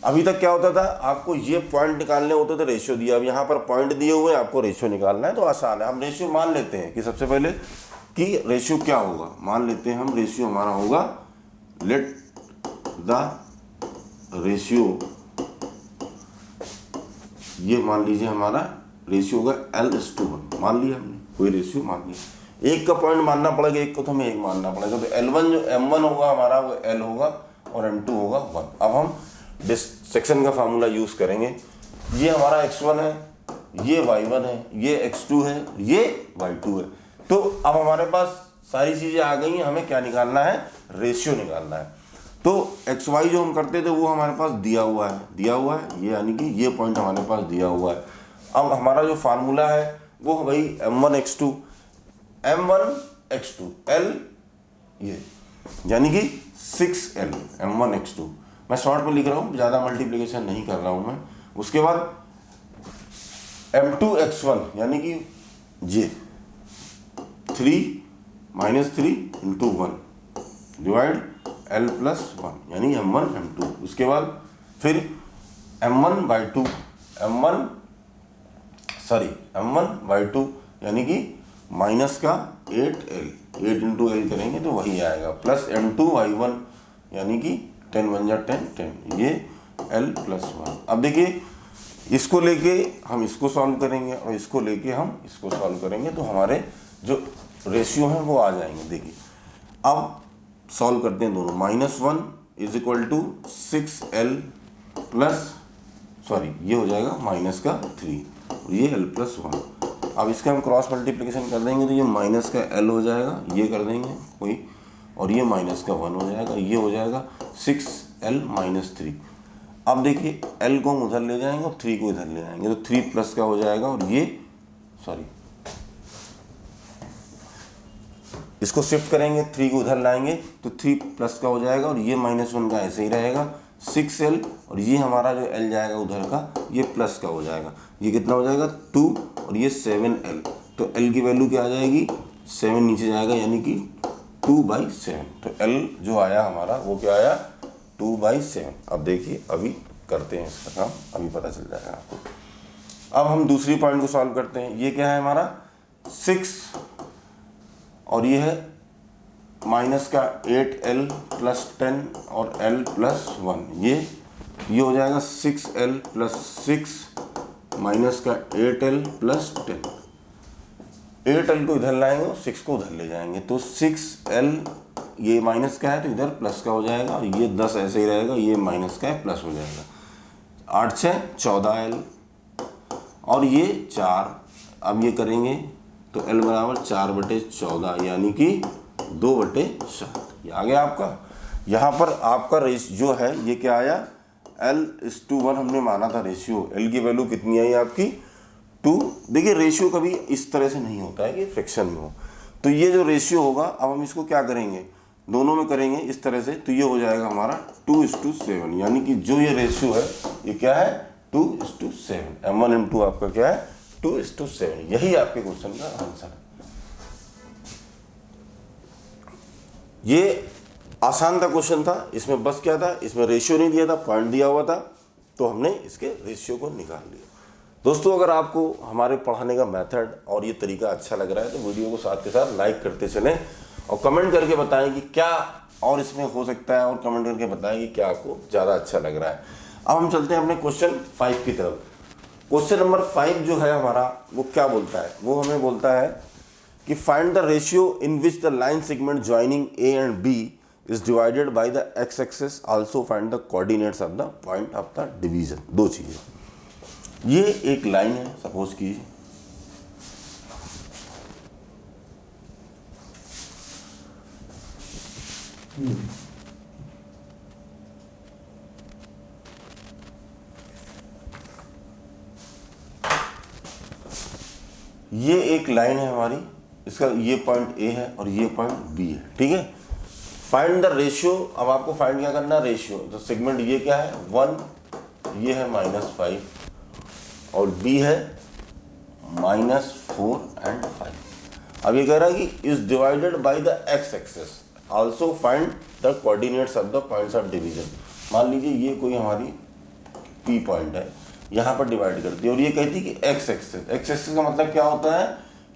अभी तक क्या होता था, आपको ये पॉइंट निकालने होते थे, रेशियो दिया। अब यहाँ पर पॉइंट दिए हुए हैं, आपको रेशियो निकालना है, तो आसान है। हम रेशियो मान लेते हैं कि सबसे पहले कि रेशियो क्या होगा, मान लेते हैं हम रेशियो हमारा होगा, लेट द रेशियो, ये मान लीजिए हमारा रेशियो होगा L:1, मान लिया हमने, कोई रेशियो मान लिया। एक का पॉइंट मानना पड़ेगा, एक को तो हमें एक मानना पड़ेगा, तो L1 जो M1 होगा हमारा वो L होगा और M2 होगा 1। अब हम डिसेक्शन का फार्मूला यूज करेंगे। ये हमारा x1 है, ये y1 है, ये x2 है, ये y2 है। तो अब हमारे पास सारी चीजें आ गई हैं, हमें क्या निकालना है, रेशियो निकालना है। तो xy जो हम करते थे वो हमारे पास दिया हुआ है, ये यानी कि ये पॉइंट हमारे पास दिया हुआ है। अब हमारा जो फार्मूला है वो भाई m1 x2 L, ये यानी कि 6L m1 x2। मैं शॉर्ट में लिख रहा हूँ, ज़्यादा मल्टीप्लिकेशन नहीं कर रहा हूँ मैं। उसके बाद m2 x1 यानी कि ये 3 - 3 × 1 डिवाइड L+1 यानी m1 m2। उसके बाद फिर m1/2 m1/2 यानी कि माइनस का 8L, 8 × L करेंगे तो वही आएगा, प्लस m2/1 यानी कि 10 × 1 = 10, ये L+1। अब देखिए इसको लेके हम इसको सॉल्व करेंगे और इसको लेके हम इसको सॉल्व करेंगे, तो हमारे जो रेशियो हैं वो आ जाएंगे। देखिए अब सॉल्व करते हैं दोनों। -1 = 6L प्लस, सॉरी ये हो जाएगा -3 और ये L+1। अब इसका हम क्रॉस मल्टीप्लिकेशन कर देंगे तो ये -L हो जाएगा, ये कर देंगे कोई, और ये -1 हो जाएगा, ये हो जाएगा 6L - 3। अब देखिए L को हम उधर ले जाएंगे और 3 को इधर ले जाएंगे, तो 3 प्लस का हो जाएगा, और ये सॉरी इसको शिफ्ट करेंगे, 3 को उधर लाएंगे तो 3 प्लस का हो जाएगा, और ये -1 का ऐसे ही रहेगा 6L, और ये हमारा जो L जाएगा उधर का ये प्लस का हो जाएगा, ये कितना हो जाएगा 2, और ये 7L। तो L की वैल्यू क्या आ जाएगी, 7 नीचे जाएगा यानी कि 2/7। तो L जो आया हमारा वो क्या आया 2/7। अब देखिए अभी करते हैं इसका काम, अभी पता चल जाएगा आपको। अब हम दूसरी पॉइंट को सॉल्व करते हैं। ये क्या है हमारा 6 और ये है -8L + 10 और L+1, ये हो जाएगा 6L + 6 -8L + 10। 8L को इधर लाएंगे और 6 को उधर ले जाएंगे, तो 6L ये माइनस का है तो इधर प्लस का हो जाएगा, और ये 10 ऐसे ही रहेगा, ये माइनस का है प्लस हो जाएगा। 8 × 6 = 14L और ये 4। अब ये करेंगे तो L = 4/14 यानी कि 2/7। ये आ गया आपका। यहाँ पर आपका रेशियो जो है ये क्या आया, L:1 हमने माना था रेशियो। L की वैल्यू कितनी आई आपकी 2। देखिए रेशियो कभी इस तरह से नहीं होता है कि फ्रैक्शन में हो, तो ये जो रेशियो होगा अब हम इसको क्या करेंगे, दोनों में करेंगे इस तरह से, तो ये हो जाएगा हमारा 2:7, यानी कि जो ये रेशियो है ये क्या है 2:7। m1 m2 आपका क्या है 2:7। यही आपके क्वेश्चन का आंसर है। ये आसान था क्वेश्चन था, इसमें बस क्या था, इसमें रेशियो नहीं दिया था, पॉइंट दिया हुआ था, तो हमने इसके रेशियो को निकाल लिया। दोस्तों अगर आपको हमारे पढ़ाने का मेथड और ये तरीका अच्छा लग रहा है तो वीडियो को साथ के साथ लाइक करते चलें और कमेंट करके बताएं कि क्या और इसमें हो सकता है, और कमेंट करके बताएं कि क्या आपको ज़्यादा अच्छा लग रहा है। अब हम चलते हैं अपने क्वेश्चन 5 की तरफ। क्वेश्चन नंबर 5 जो है हमारा वो क्या बोलता है, वो हमें बोलता है कि find the ratio in which the line segment joining A and B is divided by the X axis, also find the coordinates of the point of the division. दो चीज़ें, ये एक लाइन है सपोज कीजिए, ये एक लाइन है हमारी, इसका ये पॉइंट ए है और ये पॉइंट बी है, ठीक है। फाइंड द रेशियो, अब आपको फाइंड क्या करना है, रेशियो। तो सेगमेंट ये क्या है 1, ये है -5 और बी है -4 and 5। अब ये कह रहा है कि is divided by the X axis, also find the coordinates of the points of division. मान लीजिए ये कोई हमारी पी पॉइंट है, यहाँ पर डिवाइड करती है और ये कहती है कि एक्स एक्सेस, एक्स एक्सेस का मतलब क्या होता है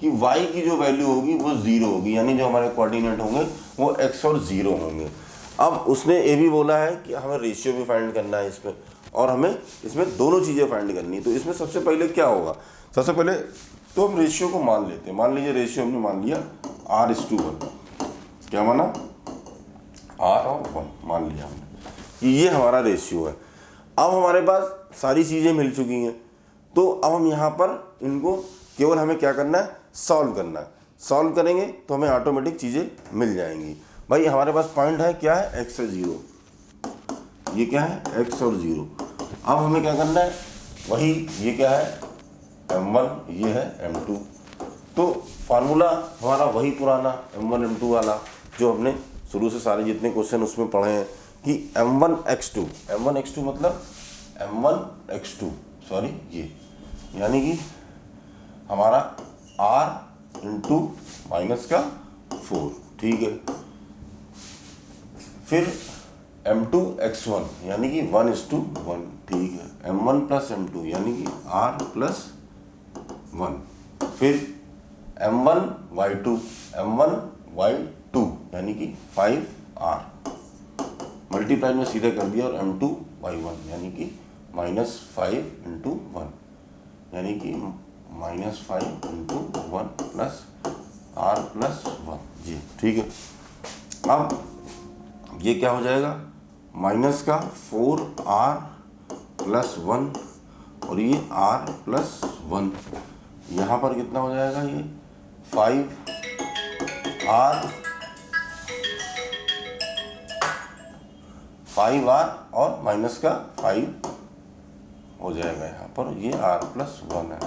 कि y की जो वैल्यू होगी वो 0 होगी, यानी जो हमारे कोऑर्डिनेट होंगे वो x और 0 होंगे। अब उसने ये भी बोला है कि हमें रेशियो भी फाइंड करना है इसमें, और हमें इसमें दोनों चीज़ें फाइंड करनी है। तो इसमें सबसे पहले क्या होगा, सबसे पहले तो हम रेशियो को मान लेते हैं। मान लीजिए रेशियो हमने मान लिया r/1, क्या माना, r और 1 मान लिया हमने कि ये हमारा रेशियो है। अब हमारे पास सारी चीज़ें मिल चुकी हैं, तो अब हम यहाँ पर इनको केवल हमें क्या करना है, सॉल्व करना है। सॉल्व करेंगे तो हमें ऑटोमेटिक चीज़ें मिल जाएंगी। भाई हमारे पास पॉइंट है क्या है, x और 0, ये क्या है x और 0। अब हमें क्या करना है, वही ये क्या है m1, ये है m2। तो फार्मूला हमारा वही पुराना m1 m2 वाला जो हमने शुरू से सारे जितने क्वेश्चन उसमें पढ़े हैं कि m1 x2 मतलब m1 x2 सॉरी ये, यानी कि हमारा r इंटू -4, ठीक है। फिर m2 x1 यानी कि 1:1, ठीक है। m1 + m2 यानी कि r+1। फिर m1 y2 यानी कि 5r, मल्टीप्लाई में सीधे कर दिया, और m2 y1 यानी कि -5 × 1 यानी कि -5 × 1 + r+1 जी, ठीक है। अब ये क्या हो जाएगा, माइनस का 4r+1 और ये r+1, यहाँ पर कितना हो जाएगा, ये 5r और माइनस का 5 हो जाएगा यहाँ पर, ये r+1 है।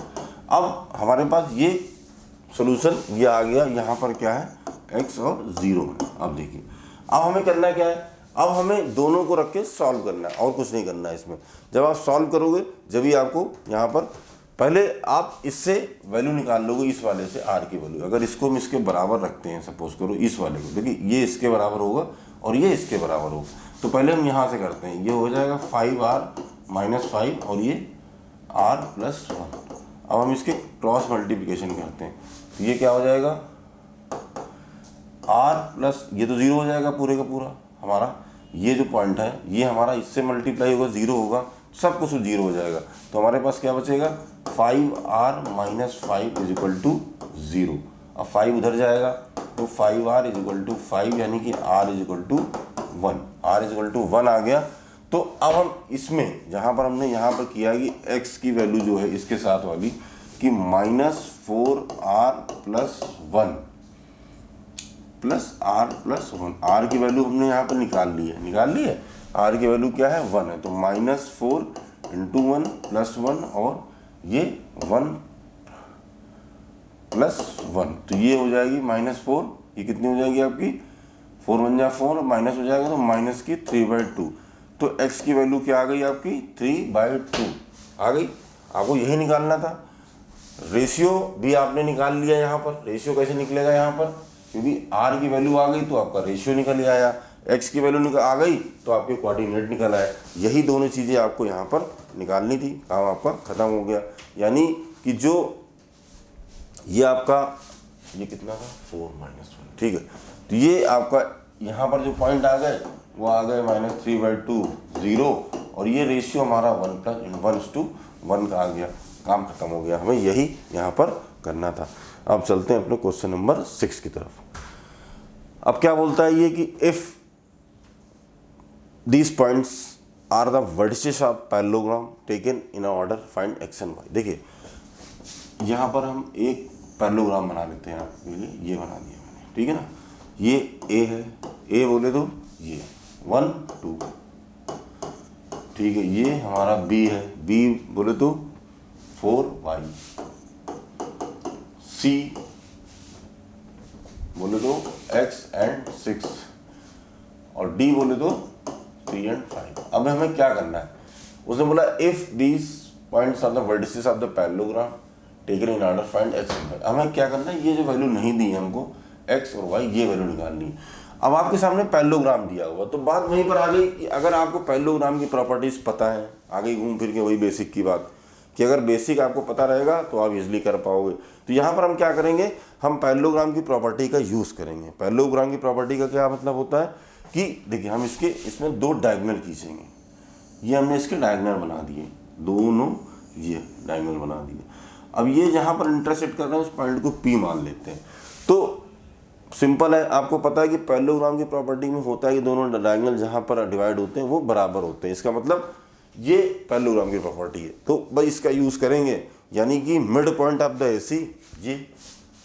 अब हमारे पास ये सॉल्यूशन ये आ गया, यहाँ पर क्या है x और 0 है। अब देखिए अब हमें करना क्या है, अब हमें दोनों को रख के सॉल्व करना है और कुछ नहीं करना है इसमें। जब आप सॉल्व करोगे जब ही आपको यहाँ पर पहले आप इससे वैल्यू निकाल लोगे, इस वाले से r की वैल्यू। अगर इसको हम इसके बराबर रखते हैं, सपोज करो इस वाले को, देखिए ये इसके बराबर होगा और ये इसके बराबर होगा, तो पहले हम यहाँ से करते हैं, ये हो जाएगा 5r - 5 और ये r+1। अब हम इसके क्रॉस मल्टीप्लिकेशन करते हैं, तो ये क्या हो जाएगा r+, ये तो 0 हो जाएगा पूरे का पूरा हमारा, ये जो पॉइंट है ये हमारा इससे मल्टीप्लाई होगा, 0 होगा, सब कुछ 0 हो जाएगा। तो हमारे पास क्या बचेगा, 5r - 5 = 0। अब 5 उधर जाएगा तो 5r = 5 यानी कि r = 1, r = 1 आ गया। तो अब हम इसमें जहाँ पर हमने यहाँ पर किया कि x की वैल्यू जो है इसके साथ वाली कि -4r+1 +r+1, r की वैल्यू हमने यहाँ पर निकाल ली है, r की वैल्यू क्या है 1 है, तो -4 × 1 +1 और ये 1 +1, तो ये हो जाएगी -4, ये कितनी हो जाएगी आपकी 4 × 1 = 4 और माइनस हो जाएगा तो माइनस की 3/2। तो x की वैल्यू क्या आ गई आपकी 3/2 आ गई। आपको यही निकालना था। रेशियो भी आपने निकाल लिया, यहाँ पर रेशियो कैसे निकलेगा, यहाँ पर क्योंकि r की वैल्यू आ गई तो आपका रेशियो निकल आया, x की वैल्यू आ गई तो आपके कोऑर्डिनेट निकल आए। यही दोनों चीज़ें आपको यहाँ पर निकालनी थी, काम आपका ख़त्म हो गया। यानी कि जो ये आपका ये कितना था 4 - 1, ठीक है। तो ये आपका यहाँ पर जो पॉइंट आ गए वो आ गए -3/2 0, और ये रेशियो हमारा 1:1 का आ गया, काम खत्म हो गया। हमें यही यहाँ पर करना था। अब चलते हैं अपने क्वेश्चन नंबर 6 की तरफ। अब क्या बोलता है ये कि if these points are the vertices of parallelogram taken in order find x and y। देखिए यहाँ पर हम एक पैरेललोग्राम बना लेते हैं आपके लिए, ये बना दिया मैंने, ठीक है ना। ये a है, a बोले तो ये 1 2, ठीक है। ये हमारा b है, b बोले तो 4y सी बोले तो x एंड 6 और D बोले तो 3 एंड 5। अब हमें क्या करना है, उसने बोला if these points are the vertices of the parallelogram taken in order find x and y। हमें क्या करना है, ये जो वैल्यू नहीं दी है हमको x और y, ये वैल्यू निकालनी है। अब आपके सामने पैरेललोग्राम दिया हुआ, तो बात वहीं पर आ गई कि अगर आपको पैरेललोग्राम की प्रॉपर्टीज पता है, आ गई घूम फिर के वही बेसिक की बात कि अगर बेसिक आपको पता रहेगा तो आप इजीली कर पाओगे। तो यहाँ पर हम क्या करेंगे, हम पैरेललोग्राम की प्रॉपर्टी का यूज़ करेंगे। पैरेललोग्राम की प्रॉपर्टी का क्या मतलब होता है कि देखिए हम इसमें दो डायगोनल खींचेंगे, ये हमने इसके डायगोनल बना दिए, दोनों ये डायगोनल बना दिए। अब ये जहाँ पर इंटरसेक्ट कर रहे हैं उस पॉइंट को P मान लेते हैं। तो सिंपल है, आपको पता है कि पैरेललोग्राम की प्रॉपर्टी में होता है कि दोनों डायगोनल जहाँ पर डिवाइड होते हैं वो बराबर होते हैं। इसका मतलब ये पैरेललोग्राम की प्रॉपर्टी है, तो भाई इसका यूज़ करेंगे, यानी कि mid point of the AC ये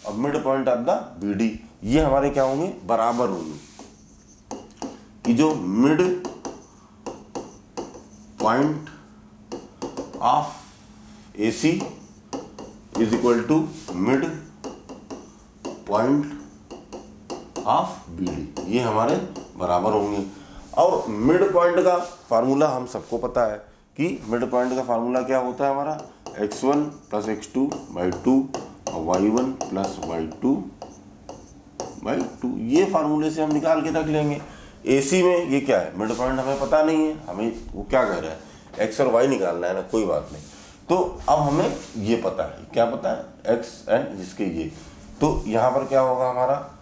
और mid point of the BD ये हमारे क्या होंगे, बराबर होंगे। कि जो mid point of AC is equal to mid point of BD, ये हमारे बराबर होंगे। और मिड पॉइंट का फार्मूला हम सबको पता है कि मिड पॉइंट का फार्मूला क्या होता है हमारा, x1 प्लस x2 बाई 2 और y1 प्लस y2 बाई 2। ये फार्मूले से हम निकाल के रख लेंगे। AC में ये क्या है, मिड पॉइंट हमें पता नहीं है, हमें वो क्या कह रहा है x और y निकालना है ना, कोई बात नहीं। तो अब हमें ये पता है, क्या पता है, x एंड जिसके ये, तो यहाँ पर क्या होगा हमारा,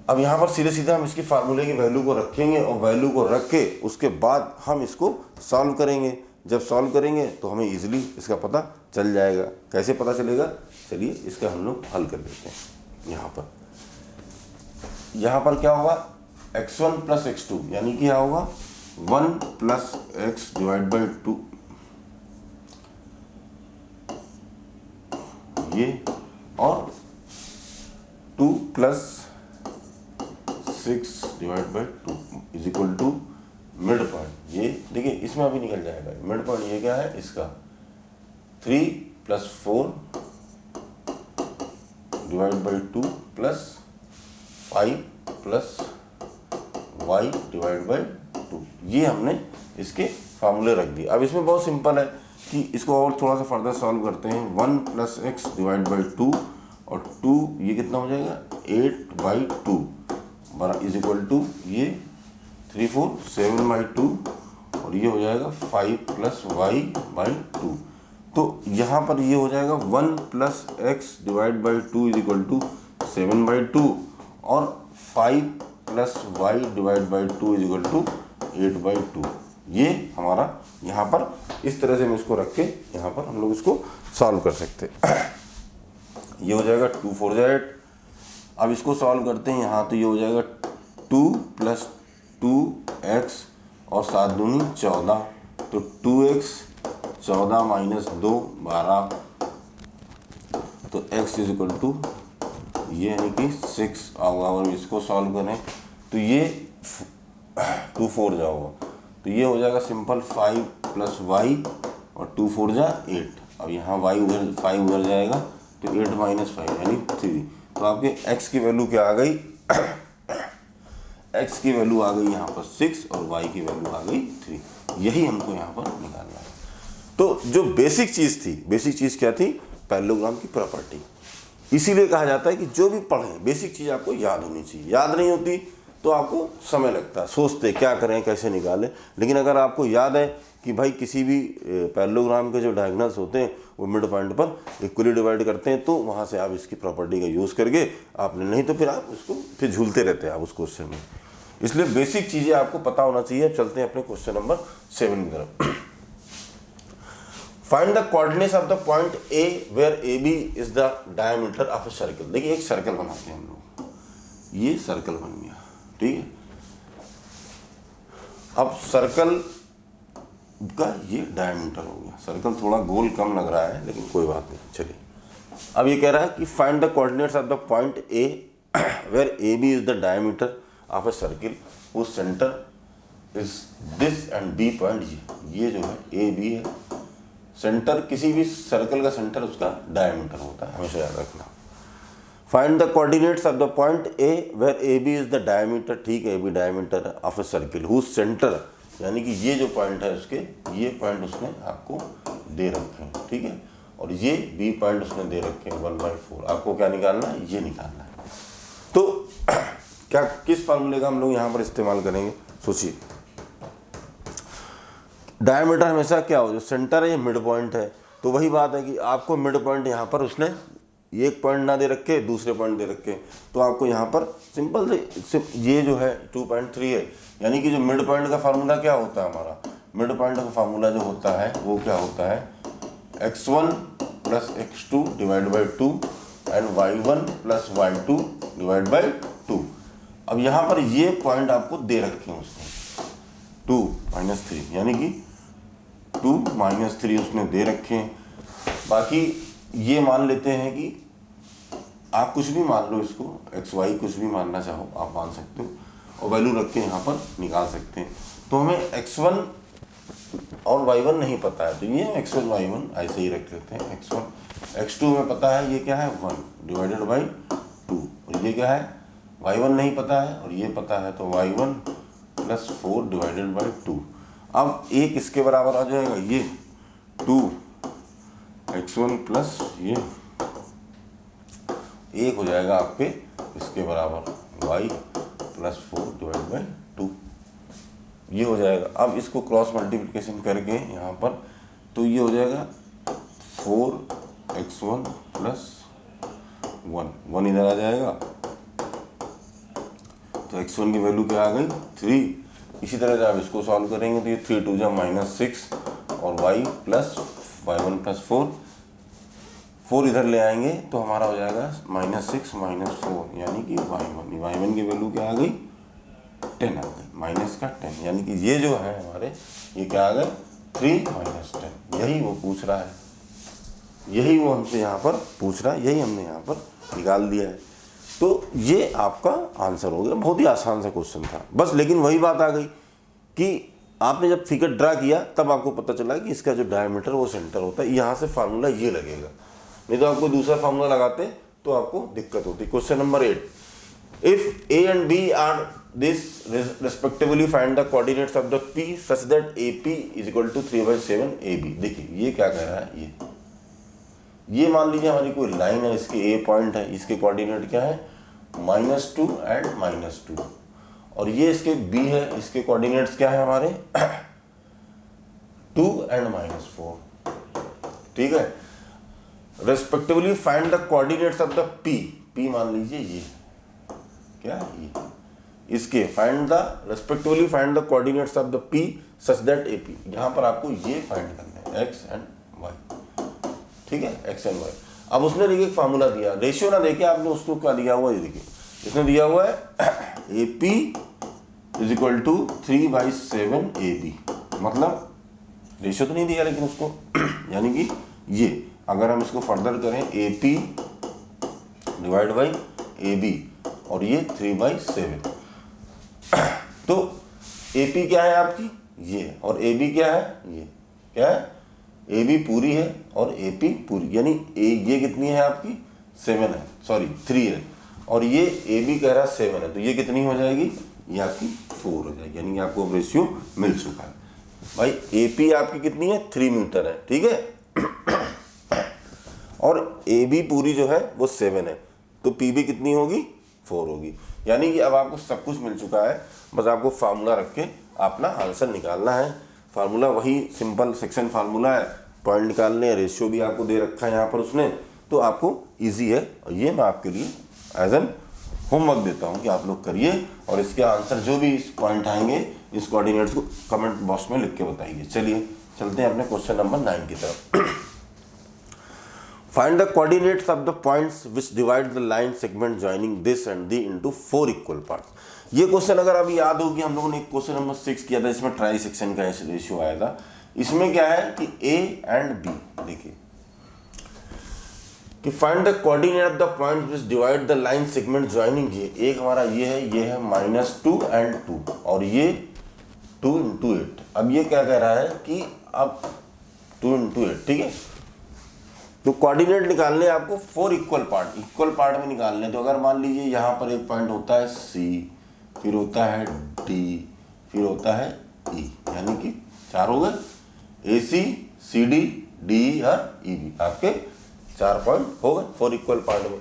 अब यहाँ पर सीधे सीधे हम इसकी फार्मूले की वैल्यू को रखेंगे और वैल्यू को रख के उसके बाद हम इसको सॉल्व करेंगे। जब सॉल्व करेंगे तो हमें इजीली इसका पता चल जाएगा। कैसे पता चलेगा, चलिए इसका हम लोग हल कर लेते हैं। यहाँ पर क्या होगा, x1 प्लस x2 यानी कि क्या होगा 1 प्लस x डिवाइड बाई 2, ये और 2 plus 6 divide by 2 is equal to mid point. ये देखिए इसमें अभी निकल जाएगा मिड पॉइंट, ये क्या है इसका 3 plus 4 divide by 2 plus 5 plus y divide by 2, ये हमने इसके फार्मूले रख दिए। अब इसमें बहुत सिंपल है कि इसको और थोड़ा सा फर्दर सॉल्व करते हैं। 1 प्लस x डिवाइड बाई 2 और 2 ये कितना हो जाएगा 8 बाई 2 बरा इज इक्वल टू ये 3 4 7 बाई 2 और ये हो जाएगा 5 प्लस वाई बाई 2। तो यहाँ पर ये हो जाएगा 1 plus X divide by 2 is equal to 7 by 2 और 5 plus Y divide by 2 is equal to 8 by 2। ये हमारा यहाँ पर इस तरह से हम इसको रख के यहाँ पर हम लोग इसको सॉल्व कर सकते हैं। ये हो जाएगा 2 4 8। अब इसको सॉल्व करते हैं यहाँ, तो ये हो जाएगा 2 प्लस 2x और 7 दूनी 14, तो 2x 14 माइनस 2 12, तो x इज इक्वल टू ये यानी कि 6 होगा। और इसको सॉल्व करें तो ये 2 4 जाओगा, तो ये हो जाएगा सिंपल 5 प्लस वाई और 2 4 जा 8। अब यहाँ y उधर 5 उधर जाएगा तो 8 माइनस 5 यानी 3। तो आपके x की वैल्यू क्या आ गई x की वैल्यू आ गई यहाँ पर 6 और y की वैल्यू आ गई 3। यही हमको यहाँ पर निकालना है। तो जो बेसिक चीज़ थी, बेसिक चीज़ क्या थी, पैरेललोग्राम की प्रॉपर्टी। इसीलिए कहा जाता है कि जो भी पढ़ें बेसिक चीज़ आपको याद होनी चाहिए। याद नहीं होती तो आपको समय लगता है, सोचते क्या करें कैसे निकालें। लेकिन अगर आपको याद है कि भाई किसी भी पैरेललोग्राम के जो डायगोनल्स होते हैं वो मिड पॉइंट पर इक्वली डिवाइड करते हैं, तो वहाँ से आप इसकी प्रॉपर्टी का यूज़ करके आपने, नहीं तो फिर आप उसको फिर झूलते रहते हैं आप उस क्वेश्चन में। इसलिए बेसिक चीज़ें आपको पता होना चाहिए। चलते हैं अपने क्वेश्चन नंबर 7 की तरफ। Find the coordinates of the point A where A B is the diameter of a circle. देखिए एक सर्कल बनाते हैं हम लोग, ये सर्कल बन गया, ठीक है। अब सर्कल का ये डायमीटर हो गया। सर्कल थोड़ा गोल कम लग रहा है लेकिन कोई बात नहीं, चलिए। अब ये कह रहा है कि find the coordinates of the point A where A B is the diameter of a circle whose centre is this and B point. ये जो है ए बी है, सेंटर, किसी भी सर्कल का सेंटर उसका डायमीटर होता है, हमेशा याद रखना। Find the coordinates of the point A where A B is the diameter, ठीक है, A B diameter of a circle whose centre, यानी कि ये जो पॉइंट है उसके, ये पॉइंट उसने आपको दे रखे हैं, ठीक है, और ये बी पॉइंट उसने दे रखे हैं 1/4। आपको क्या निकालना है, ये निकालना है। तो क्या, किस फार्मूले का हम लोग यहाँ पर इस्तेमाल करेंगे, सोचिए। डायमीटर हमेशा क्या हो, जो सेंटर है ये मिड पॉइंट है, तो वही बात है कि आपको मिड पॉइंट यहाँ पर उसने एक पॉइंट ना दे रखे, दूसरे पॉइंट दे रखे, तो आपको यहाँ पर सिंपल से ये जो है 2.3 है, यानी कि जो मिड पॉइंट का फार्मूला क्या होता है हमारा, मिड पॉइंट का फार्मूला जो होता है वो क्या होता है, x1 + x2 / 2 and y1 + y2 / 2। अब यहाँ पर ये पॉइंट आपको दे रखे हैं उसने 2 - 3, यानी कि 2 - 3 उसने दे रखे हैं। बाकी ये मान लेते हैं कि आप कुछ भी मान लो, इसको एक्स वाई कुछ भी मानना चाहो आप मान सकते हो, और वैल्यू रख के यहाँ पर निकाल सकते हैं। तो हमें x1 और y1 नहीं पता है, तो ये x1 y1 ऐसे ही रख लेते हैं। x1 x2 में पता है, ये क्या है 1 / 2, और ये क्या है y1 नहीं पता है और ये पता है, तो y1 + 4 / 2। अब एक इसके बराबर आ जाएगा, ये 2x1 प्लस ये एक हो जाएगा आपके इसके बराबर y + 4 / 2, ये हो जाएगा। अब इसको क्रॉस मल्टीप्लिकेशन करके यहाँ पर, तो ये हो जाएगा 4x1 + 1 इधर आ जाएगा, तो x1 की वैल्यू क्या आ गई 3। इसी तरह से आप इसको सॉल्व करेंगे तो ये 3 × 2 = -6 और y + y1 + 4 इधर ले आएंगे तो हमारा हो जाएगा -6 - 4, यानी कि y1 की वैल्यू क्या आ गई 10 आ गई, माइनस का 10, यानी कि ये जो है हमारे, ये क्या आ गए 3 - 10। यही वो पूछ रहा है, यही वो हमसे यहाँ पर पूछ रहा है, यही हमने यहाँ पर निकाल दिया है। तो ये आपका आंसर हो गया, बहुत ही आसान सा क्वेश्चन था बस। लेकिन वही बात आ गई कि आपने जब फिगर ड्रा किया तब आपको पता चला कि इसका जो डायमीटर वो सेंटर होता है, यहाँ से फार्मूला ये लगेगा, नहीं तो आपको दूसरा फार्मूला लगाते तो आपको दिक्कत होती। Question number 8, if A and B are this respectively find the coordinates of the P such that AP = 3/7 AB। देखिए ये क्या कह रहा है, ये मान लीजिए हमारी कोई लाइन है, इसके A पॉइंट है, इसके कोऑर्डिनेट क्या है -2 and -2, और ये इसके B है, इसके कोऑर्डिनेट्स क्या है हमारे 2 and -4, ठीक है। Respectively find the coordinates of the P मान लीजिए ये क्या है, ये इसके respectively find the coordinates of the P such that AP, यहाँ पर आपको ये फाइंड करना है x and y, ठीक है, x and y। अब उसने देखिए एक फार्मूला दिया, रेशियो ना देके आपने उसको क्या दिया हुआ है, ये देखिए इसने दिया हुआ है AP = 3/7 AB, मतलब रेशियो तो नहीं दिया लेकिन उसको यानी कि ये अगर हम इसको फर्दर करें AP / AB और ये 3/7, तो AP क्या है आपकी ये, और AB क्या है ये, क्या है AB पूरी है और AP पूरी, यानी ये कितनी है आपकी 7 है, सॉरी 3 है, और ये AB कह रहा है 7 है, तो ये कितनी हो जाएगी, ये आपकी 4 हो जाएगी, यानी कि आपको रेशियो मिल चुका है। भाई AP आपकी कितनी है 3 मीटर है, ठीक है, और AB पूरी जो है वो 7 है, तो PB कितनी होगी 4 होगी, यानी कि अब आपको सब कुछ मिल चुका है, बस आपको फार्मूला रख के अपना आंसर निकालना है। फार्मूला वही सिंपल सेक्शन फार्मूला है, पॉइंट निकालने, रेशियो भी आपको दे रखा है यहाँ पर उसने, तो आपको इजी है, और ये मैं आपके लिए एज एन होमवर्क देता हूँ कि आप लोग करिए, और इसके आंसर जो भी इस पॉइंट आएंगे इस कोऑर्डिनेट्स को कमेंट बॉक्स में लिख के बताइए। चलिए चलते हैं अपने क्वेश्चन नंबर 9 की तरफ। Find the coordinates of the points which divide the line segment joining this and the into 4 equal parts। ये क्वेश्चन अगर अभी याद हो कि हम लोगों ने क्वेश्चन नंबर 6 किया था, इसमें ट्राई सेक्शन का रेशियो आया था। इसमें क्या है कि A and B, देखिए कि find the coordinate of the point which divide the line segment joining, ये एक हमारा ये है -2 and 2, और ये 2 × 8। अब ये क्या कह रहा है कि अब 2 × 8, ठीक है। तो कोऑर्डिनेट निकालने आपको 4 इक्वल पार्ट में निकालने। तो अगर मान लीजिए यहाँ पर एक पॉइंट होता है C, फिर होता है D, फिर होता है E, यानी कि 4 हो गए, AC, CD, DE और EB, आपके 4 पॉइंट हो गए 4 इक्वल पार्ट में।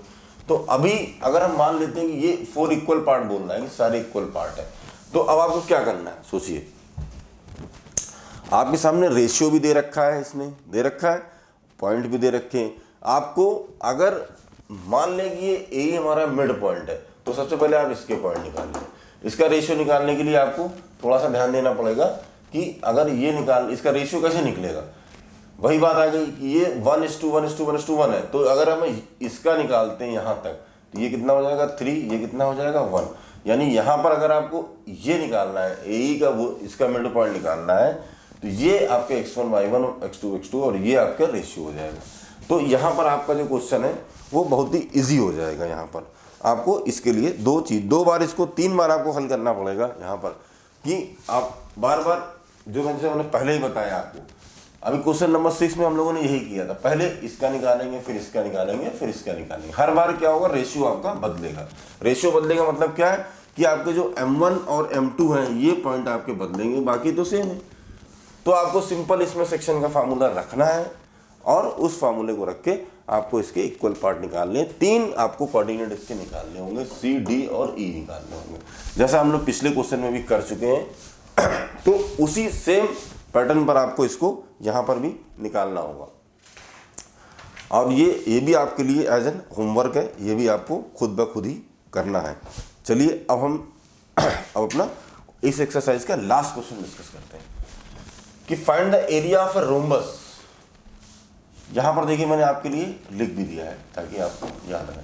तो अभी अगर हम मान लेते हैं कि ये 4 इक्वल पार्ट बोल रहा है कि सारे इक्वल पार्ट है, तो अब आपको क्या करना है, सोचिए। आपके सामने रेशियो भी दे रखा है, इसने दे रखा है, पॉइंट भी दे रखे हैं। आपको अगर मान लें कि ये ए हमारा मिड पॉइंट है, तो सबसे पहले आप इसके पॉइंट निकाल लें। इसका रेशियो निकालने के लिए आपको थोड़ा सा ध्यान देना पड़ेगा कि अगर ये इसका रेशियो कैसे निकलेगा। वही बात आ गई कि ये 1:1:1:1 है, तो अगर हम इसका निकालते हैं यहाँ तक, तो ये कितना हो जाएगा 3, ये कितना हो जाएगा 1। यानी यहाँ पर अगर आपको ये निकालना है, ए का वो इसका मिड पॉइंट निकालना है, तो ये आपके x1 y1 x2 x2 और ये आपका रेशियो हो जाएगा। तो यहाँ पर आपका जो क्वेश्चन है वो बहुत ही इजी हो जाएगा। यहाँ पर आपको इसके लिए 2 बार इसको 3 बार आपको हल करना पड़ेगा यहाँ पर, कि आप बार बार जो मैंने पहले ही बताया आपको। अभी क्वेश्चन नंबर 6 में हम लोगों ने यही किया था, पहले इसका निकालेंगे, फिर इसका निकालेंगे, फिर इसका निकालेंगे। हर बार क्या होगा, रेशियो आपका बदलेगा। रेशियो बदलेगा मतलब क्या है कि आपके जो m1 और m2 हैं ये पॉइंट आपके बदलेंगे, बाकी तो सेम है। तो आपको सिंपल इसमें सेक्शन का फार्मूला रखना है और उस फार्मूले को रख के आपको इसके इक्वल पार्ट निकालने, 3 आपको कोऑर्डिनेट इसके निकालने होंगे, C, D और E निकालने होंगे, जैसा हम लोग पिछले क्वेश्चन में भी कर चुके हैं। तो उसी सेम पैटर्न पर आपको इसको यहाँ पर भी निकालना होगा। और ये भी आपके लिए एज एन होमवर्क है, ये भी आपको खुद ब खुद ही करना है। चलिए अब अपना इस एक्सरसाइज का लास्ट क्वेश्चन डिस्कस करते हैं कि find the area of a rhombus. यहाँ पर देखिए मैंने आपके लिए लिख भी दिया है ताकि आपको याद रहे।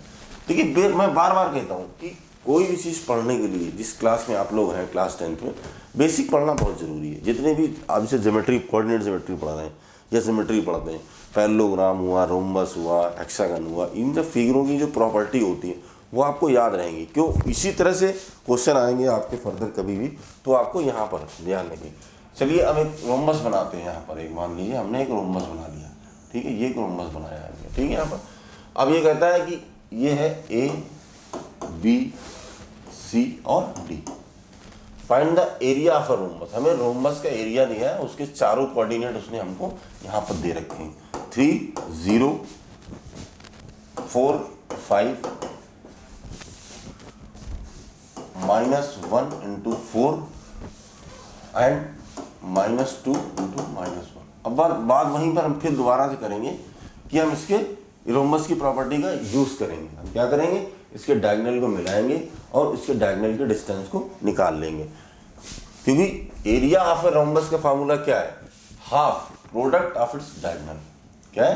देखिए मैं बार बार कहता हूँ कि कोई भी चीज़ पढ़ने के लिए, जिस क्लास में आप लोग हैं क्लास 10th में, बेसिक पढ़ना बहुत ज़रूरी है। जितने भी आप जैसे ज्योमेट्री, कोऑर्डिनेट ज्योमेट्री पढ़ रहे हैं या ज्योमेट्री पढ़ते हैं, पैरेललोग्राम हुआ, रोम्बस हुआ, हेक्सागन हुआ, इन सब फिगरों की जो प्रॉपर्टी होती है वो आपको याद रहेंगी। क्यों, इसी तरह से क्वेश्चन आएंगे आपके फर्दर कभी भी, तो आपको यहाँ पर ध्यान रखें। चलिए अब एक रोम्बस बनाते हैं। यहाँ पर एक मान लीजिए हमने एक रोम्बस बना लिया, ठीक है, ये एक रोम्बस बनाया है, ठीक है। यहाँ पर अब ये कहता है कि ये है A, B, C और D। Find the area of a rhombus. हमें रोम्बस का एरिया दिया है, उसके चारों कोऑर्डिनेट उसने हमको यहाँ पर दे रखे हैं, 3, 0, 4, 5, -1 × 4 एंड -2 × -1। अब बात वहीं पर हम फिर दोबारा से करेंगे कि हम इसके रोम्बस की प्रॉपर्टी का यूज़ करेंगे। हम क्या करेंगे, इसके डायगोनल को मिलाएंगे और इसके डायगोनल के डिस्टेंस को निकाल लेंगे। क्योंकि एरिया ऑफ ए रोम्बस का फार्मूला क्या है, half product of its diagonal. क्या है,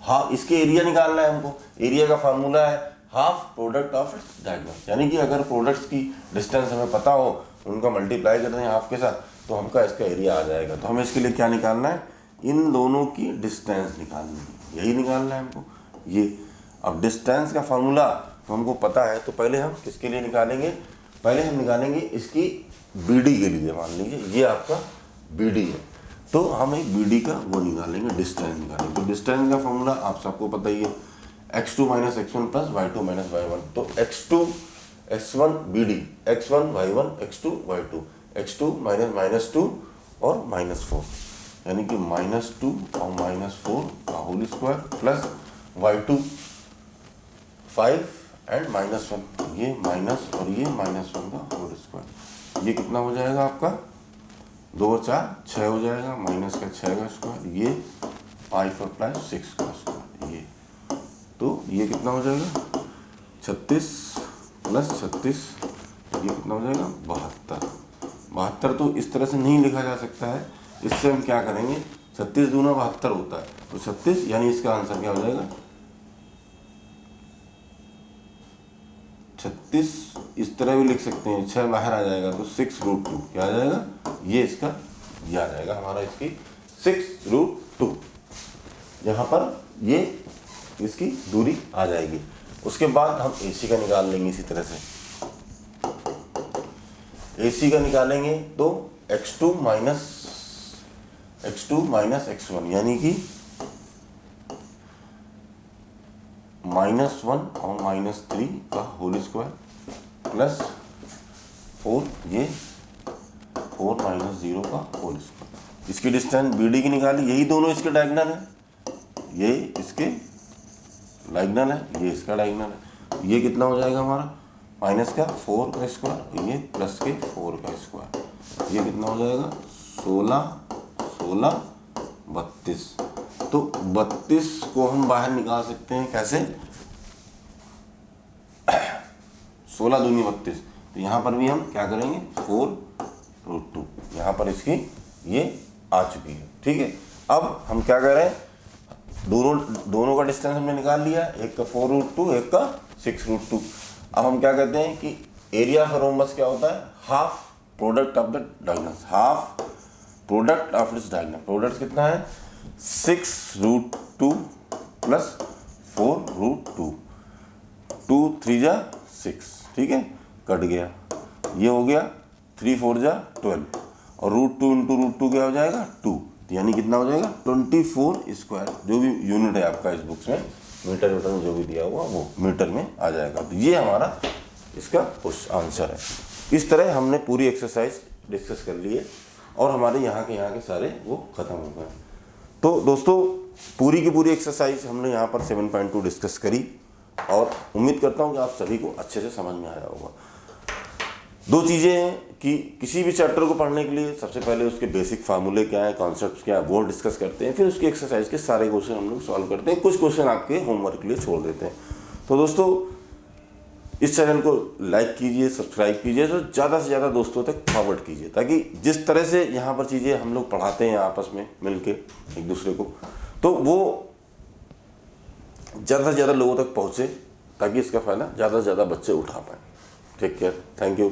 हाफ, इसके एरिया निकालना है हमको। एरिया का फार्मूला है half product of its diagonal. यानी कि अगर प्रोडक्ट्स की डिस्टेंस हमें पता हो, उनका मल्टीप्लाई करते हैं हाफ के साथ, तो हमका इसका एरिया आ जाएगा। तो हमें इसके लिए क्या निकालना है, इन दोनों की डिस्टेंस निकालनी है, यही निकालना है हमको ये। अब डिस्टेंस का फार्मूला तो हमको पता है, तो पहले हम किसके लिए निकालेंगे, पहले हम निकालेंगे इसकी BD के लिए। मान लीजिए ये आपका BD है, तो हम एक BD का वो निकालेंगे, डिस्टेंस निकालेंगे। तो डिस्टेंस का फार्मूला आप सबको पता ही है, x2 - x1 + y2 - y1। तो x2 x1 BD, x1 y1 x2 y2, x2 -2 और -4, यानी कि -2 और -4 का whole square plus y2 5 and -1, ये माइनस और ये -1 का होल स्क्वायर। ये कितना हो जाएगा आपका, 2 और 4 6 हो जाएगा, माइनस का 6 का स्क्वायर, ये 5 और प्लस 6 का स्क्वायर, ये। तो ये कितना हो जाएगा, 36 + 36, ये कितना हो जाएगा 72। 72 तो इस तरह से नहीं लिखा जा सकता है, इससे हम क्या करेंगे, 36 दूना 72 होता है, तो 36, यानी इसका आंसर क्या हो जाएगा 36। इस तरह भी लिख सकते हैं, 6 बाहर आ जाएगा तो 6√2 क्या आ जाएगा, ये इसका ये आ जाएगा हमारा, इसकी 6√2। यहाँ पर ये इसकी दूरी आ जाएगी। उसके बाद हम AC का निकाल लेंगे इसी तरह से। AC का निकालेंगे तो x2 - x2 माइनस x1 यानी कि -1 और -3 का होल स्क्वायर प्लस 4 ये 4 माइनस 0 का होल स्क्वायर। इसकी डिस्टेंस BD की निकाली, यही दोनों इसके डायगोनल है, ये इसके डायगोनल है, ये इसका डायगोनल है। ये कितना हो जाएगा हमारा माइनस का 4 का स्क्वायर, ये प्लस के 4 का स्क्वायर, ये कितना हो जाएगा 16 16 32। तो 32 को हम बाहर निकाल सकते हैं कैसे, 16 दूनी 32। तो यहाँ पर भी हम क्या करेंगे 4√2, यहाँ पर इसकी ये आ चुकी है। ठीक है, अब हम क्या कर रहे हैं, दोनों का डिस्टेंस हमने निकाल लिया, एक का 4√2 एक का 6√2। अब हम क्या कहते हैं कि एरिया ऑफ रोम्बस क्या होता है, half product of the diagonals, half product of its diagonal. Product कितना है 6√2 प्लस 4√2, 2 3 जा 6, ठीक है, कट गया, ये हो गया 3 4 जा 12 और √2 इंटू √2 क्या हो जाएगा 2, यानी कितना हो जाएगा 24 स्क्वायर। जो भी यूनिट है आपका इस बुक्स में मीटर में जो भी दिया हुआ वो मीटर में आ जाएगा। तो ये हमारा इसका आंसर है। इस तरह हमने पूरी एक्सरसाइज डिस्कस कर ली है और हमारे यहाँ के सारे वो ख़त्म हो गए। तो दोस्तों पूरी की पूरी एक्सरसाइज हमने यहाँ पर 7.2 डिस्कस करी और उम्मीद करता हूँ कि आप सभी को अच्छे से समझ में आया होगा। दो चीज़ें हैं कि किसी भी चैप्टर को पढ़ने के लिए सबसे पहले उसके बेसिक फार्मूले क्या है, कॉन्सेप्ट्स क्या है, वो डिस्कस करते हैं, फिर उसकी एक्सरसाइज के सारे क्वेश्चन हम लोग सॉल्व करते हैं, कुछ क्वेश्चन आपके होमवर्क के लिए छोड़ देते हैं। तो दोस्तों इस चैनल को लाइक कीजिए, सब्सक्राइब कीजिए, तो ज़्यादा से ज़्यादा दोस्तों तक फॉरवर्ड कीजिए, ताकि जिस तरह से यहाँ पर चीज़ें हम लोग पढ़ाते हैं आपस में मिल के एक दूसरे को, तो वो ज़्यादा से ज़्यादा लोगों तक पहुँचे, ताकि इसका फ़ायदा ज़्यादा से ज़्यादा बच्चे उठा पाएँ। Take care, thank you.